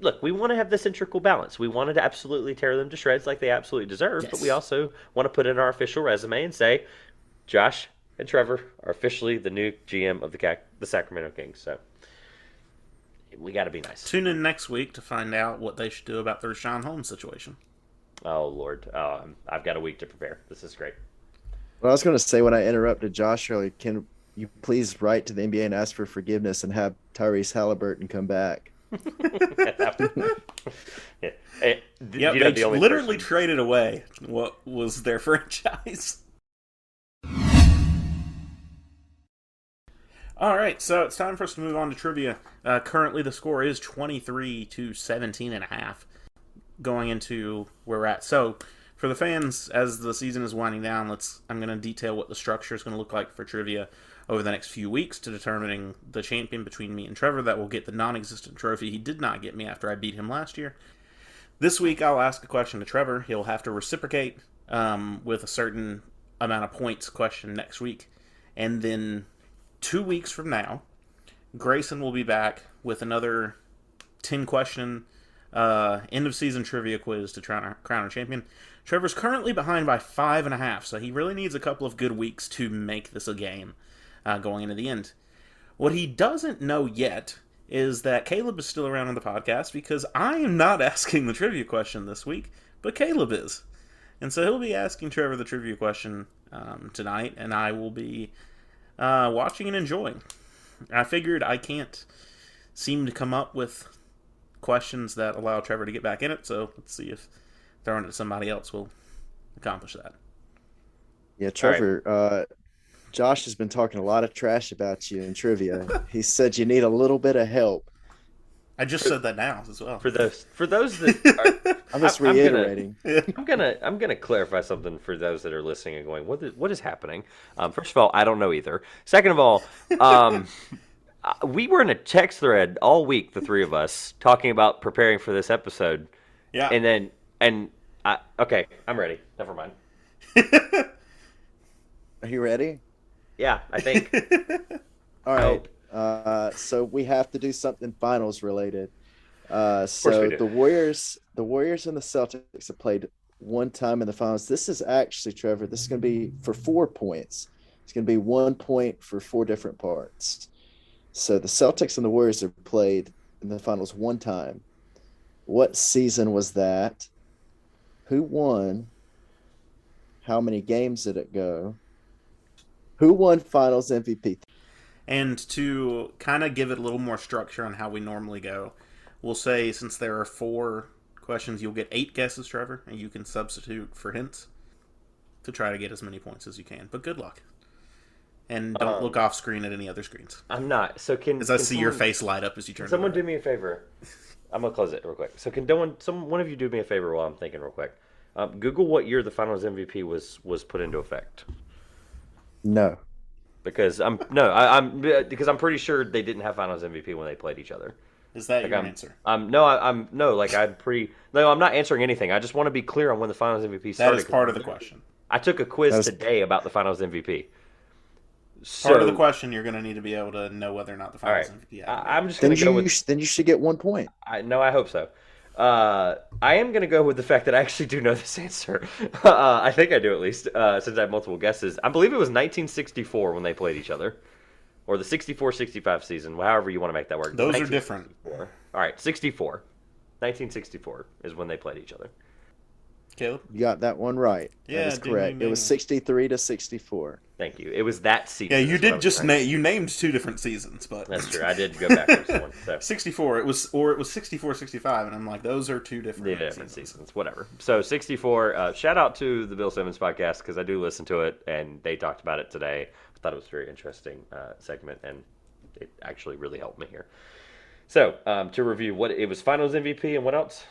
Look, we want to have this integral balance. We wanted to absolutely tear them to shreds like they absolutely deserve, but we also want to put in our official resume and say, Josh and Trevor are officially the new GM of the Sacramento Kings. So we got to be nice. Tune in next week to find out what they should do about the Richaun Holmes situation. Oh, Lord. I've got a week to prepare. This is great. Well, I was going to say when I interrupted Josh earlier, can you please write to the NBA and ask for forgiveness and have Tyrese Halliburton come back? They literally traded away what was their franchise. All right, so it's time for us to move on to trivia. Currently, the score is 23-17.5 going into where we're at. So, for the fans, as the season is winding down, I'm going to detail what the structure is going to look like for trivia over the next few weeks to determining the champion between me and Trevor that will get the non-existent trophy he did not get me after I beat him last year. This week, I'll ask a question to Trevor. He'll have to reciprocate with a certain amount of points question next week. And then 2 weeks from now, Grayson will be back with another 10-question End of season trivia quiz to crown our champion. Trevor's currently behind by 5.5, so he really needs a couple of good weeks to make this a game going into the end. What he doesn't know yet is that Caleb is still around on the podcast because I am not asking the trivia question this week, but Caleb is. And so he'll be asking Trevor the trivia question tonight, and I will be watching and enjoying. I figured I can't seem to come up with questions that allow Trevor to get back in it, so let's see if throwing it to somebody else will accomplish that. Yeah, Trevor, right. Josh has been talking a lot of trash about you in trivia. He said you need a little bit of help. I just said that now as well. For those that are, I'm just reiterating. I'm gonna clarify something for those that are listening and going, what is happening? First of all, I don't know either. Second of all, we were in a text thread all week, the three of us, talking about preparing for this episode. Yeah. Okay, I'm ready. Never mind. Are you ready? Yeah, I think. All right. So we have to do something finals related. So the Warriors and the Celtics have played one time in the finals. This is actually, Trevor, this is going to be for 4 points. It's going to be 1 point for 4 different parts. So the Celtics and the Warriors have played in the finals one time. What season was that? Who won? How many games did it go? Who won finals MVP? And to kind of give it a little more structure on how we normally go, we'll say since there are 4 questions, you'll get 8 guesses, Trevor, and you can substitute for hints to try to get as many points as you can. But good luck. And don't look off screen at any other screens. I'm not. So as I see your face light up as you turn. Someone do me a favor. I'm gonna close it real quick. So can one of you do me a favor while I'm thinking real quick? Google what year the Finals MVP was put into effect. No. Because I'm pretty sure they didn't have Finals MVP when they played each other. Is that your answer? I'm not answering anything. I just want to be clear on when the Finals MVP started. That is part of the question. I took a quiz today about the Finals MVP. So, part of the question, you're going to need to be able to know whether or not the Finals MVP. I'm just going to go with. Then you should get 1 point. I hope so. I am going to go with the fact that I actually do know this answer. I think I do, at least, since I have multiple guesses. I believe it was 1964 when they played each other. Or the 64-65 season, however you want to make that work. Those are different. All right, 64. 1964 is when they played each other. Caleb? You got that one right. Yeah, that is correct. It was 63-64. Thank you. It was that season. Yeah, you did just you named 2 different seasons, but that's true. I did go backwards one. So. 64. It was 64-65, and I'm like, those are 2 different seasons. Whatever. So 64. Shout out to the Bill Simmons podcast because I do listen to it, and they talked about it today. I thought it was a very interesting segment, and it actually really helped me here. So to review, what it was Finals MVP and what else?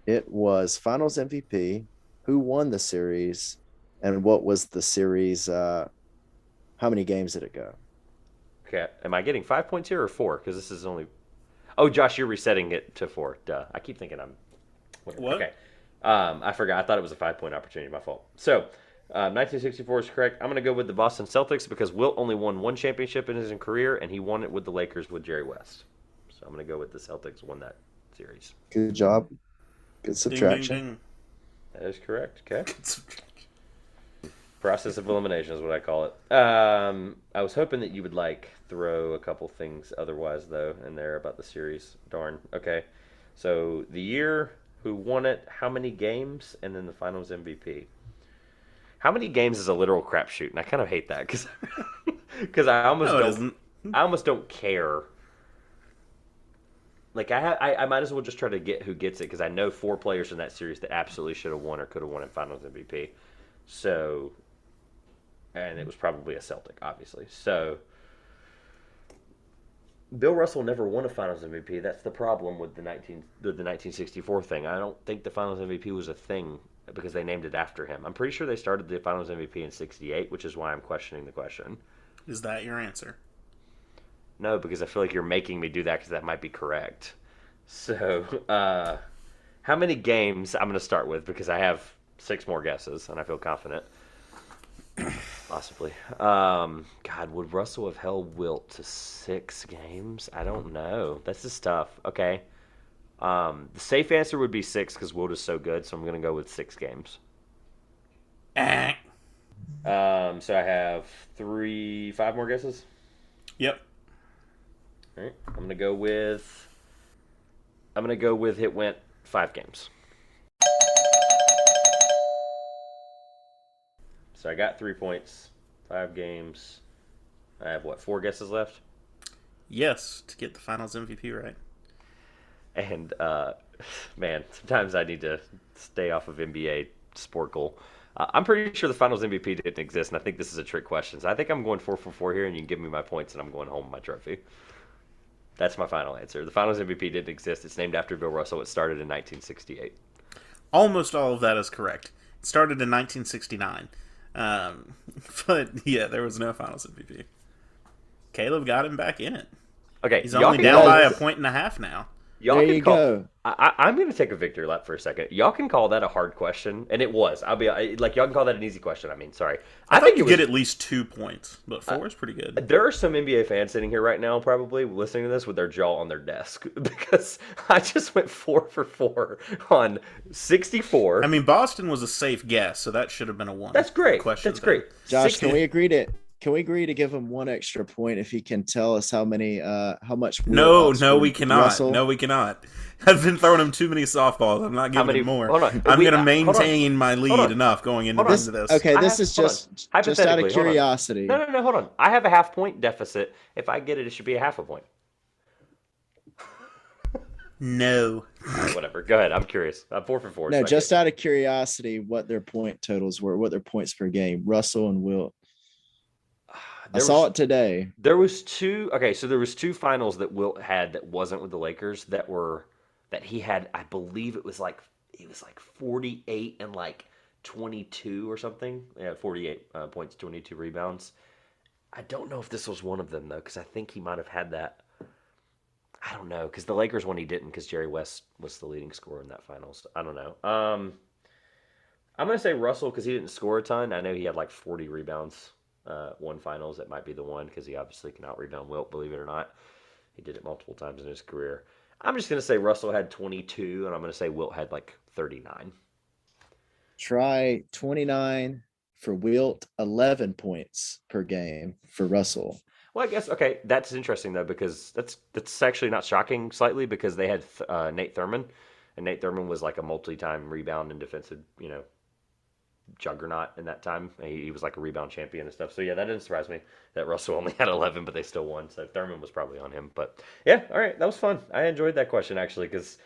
It was Finals MVP. Who won the series? And what was the series? How many games did it go? Okay. Am I getting 5 points here or 4? Because this is only. Oh, Josh, you're resetting it to 4. Duh. I keep thinking I'm. Whatever. What? Okay. I forgot. I thought it was a 5-point opportunity. My fault. So, 1964 is correct. I'm going to go with the Boston Celtics because Wilt only won 1 championship in his career, and he won it with the Lakers with Jerry West. So I'm going to go with the Celtics won that series. Good job. Good subtraction. Ding, ding, ding. That is correct. Okay. Process of elimination is what I call it. I was hoping that you would throw a couple things otherwise though in there about the series. Darn. Okay. So the year, who won it, how many games, and then the Finals MVP. How many games is a literal crapshoot, and I kind of hate that because I almost don't care. I might as well just try to get who gets it because I know 4 players in that series that absolutely should have won or could have won in Finals MVP. So, and it was probably a Celtic, obviously. So, Bill Russell never won a Finals MVP. That's the problem with the 1964 thing. I don't think the Finals MVP was a thing because they named it after him. I'm pretty sure they started the Finals MVP in ~68, which is why I'm questioning the question. Is that your answer? No, because I feel like you're making me do that because that might be correct. So, how many games I'm going to start with because I have 6 more guesses and I feel confident. Possibly. God, would Russell have held Wilt to 6 games? I don't know. That's just tough. Okay. The safe answer would be 6 because Wilt is so good, so I'm going to go with 6 games. So I have 5 more guesses? Yep. All right. I'm going to go with it went 5 games. So I got 3 points, 5 games. I have, 4 guesses left? Yes, to get the finals MVP right. And, man, sometimes I need to stay off of NBA Sporkle. I'm pretty sure the finals MVP didn't exist, and I think this is a trick question. So I think I'm going 4 for 4 here, and you can give me my points, and I'm going home with my trophy. That's my final answer. The finals MVP didn't exist. It's named after Bill Russell. It started in 1968. Almost all of that is correct. It started in 1969. But, yeah, there was no finals MVP. Caleb got him back in it. Okay, he's only down by 1.5 points now. There you go. I'm going to take a victory lap for a second. Y'all can call that a hard question, and it was. Y'all can call that an easy question. Sorry. I think you get at least 2 points, but 4 is pretty good. There are some NBA fans sitting here right now, probably listening to this with their jaw on their desk because I just went 4 for 4 on 64. Boston was a safe guess, so that should have been a 1. That's great. Question. That's great. Josh, can we agree to give him 1 extra point if he can tell us how much? No, we cannot. Russell? No, we cannot. I've been throwing him too many softballs. I'm not giving him more. Hold on. I'm going to maintain my lead enough going into this. Okay, this is just out of curiosity. No, hold on. I have a half-point deficit. If I get it, it should be a half a point. No. All right, whatever. Go ahead. I'm curious. 4 for 4. No, so just out of curiosity, what their point totals were, what their points per game, Russell and Wilt. I saw it today. There was 2. Okay, so there was 2 finals that Wilt had that wasn't with the Lakers that he had. I believe it was like 48 and 22 or something. Yeah, 48 points, 22 rebounds. I don't know if this was one of them though, because I think he might have had that. I don't know, because the Lakers one he didn't, because Jerry West was the leading scorer in that finals. I don't know. I'm gonna say Russell because he didn't score a ton. I know he had 40 rebounds. One finals, that might be the one because he obviously can out-rebound Wilt, believe it or not. He did it multiple times in his career. I'm just going to say Russell had 22, and I'm going to say Wilt had 39. Try 29 for Wilt, 11 points per game for Russell. Well, I guess, okay, that's interesting, though, because that's actually not shocking slightly because they had Nate Thurman, and Nate Thurman was a multi-time rebound and defensive, juggernaut in that time. He was a rebound champion and stuff. So yeah, that didn't surprise me that Russell only had 11, but they still won. So Thurman was probably on him. But yeah, all right, that was fun. I enjoyed that question actually because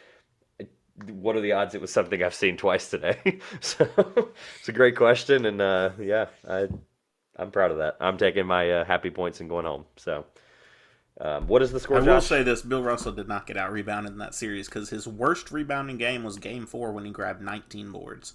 what are the odds it was something I've seen twice today? So it's a great question, and yeah, I'm proud of that. I'm taking my happy points and going home. So. What is the score, Josh? I will say this, Bill Russell did not get out-rebounded in that series because his worst rebounding game was Game 4 when he grabbed 19 boards.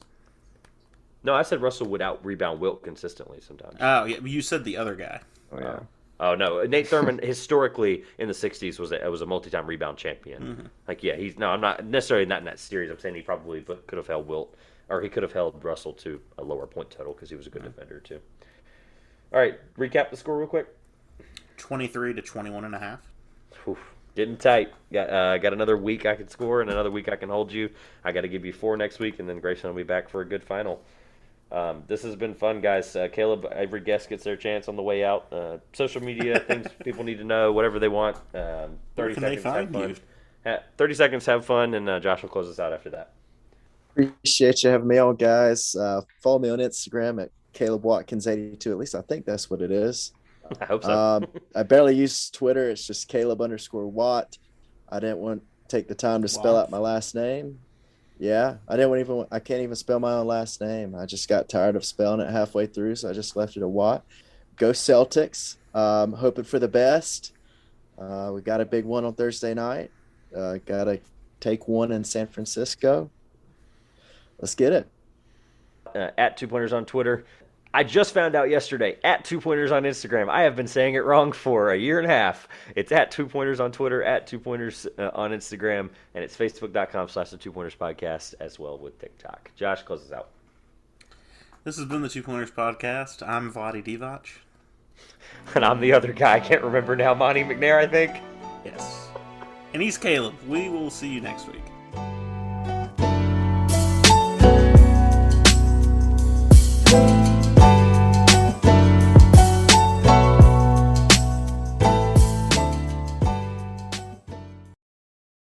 No, I said Russell would out-rebound Wilt consistently sometimes. Oh, yeah, you said the other guy. Oh, yeah. Oh, no. Nate Thurman, historically, in the 60s, was a multi-time rebound champion. Mm-hmm. I'm not necessarily not in that series. I'm saying he probably could have held Wilt, or he could have held Russell to a lower point total because he was a good defender, too. All right, recap the score real quick. 23 to 21.5. Getting tight. Got another week I can score and another week I can hold you. I got to give you 4 next week, and then Grayson will be back for a good final. This has been fun, guys. Caleb, every guest gets their chance on the way out. Social media, things people need to know, whatever they want. 30 seconds, have fun. 30 seconds, have fun, and Josh will close us out after that. Appreciate you having me on, guys. Follow me on Instagram at Caleb Watkins82. At least I think that's what it is. I hope so. I barely use Twitter. It's just Caleb_Watt. I didn't want to take the time to spell out my last name. Yeah, I can't even spell my own last name. I just got tired of spelling it halfway through, so I just left it a Watt. Go Celtics. Hoping for the best. We got a big one on Thursday night. Got to take one in San Francisco. Let's get it. At 2Pointers on Twitter. I just found out yesterday, at 2Pointers on Instagram. I have been saying it wrong for a year and a half. It's at 2Pointers on Twitter, at 2Pointers on Instagram, and it's facebook.com/the 2Pointers podcast as well with TikTok. Josh, close us out. This has been the 2Pointers podcast. I'm Vladi Divac. And I'm the other guy. I can't remember now. Monty McNair, I think. Yes. And he's Caleb. We will see you next week.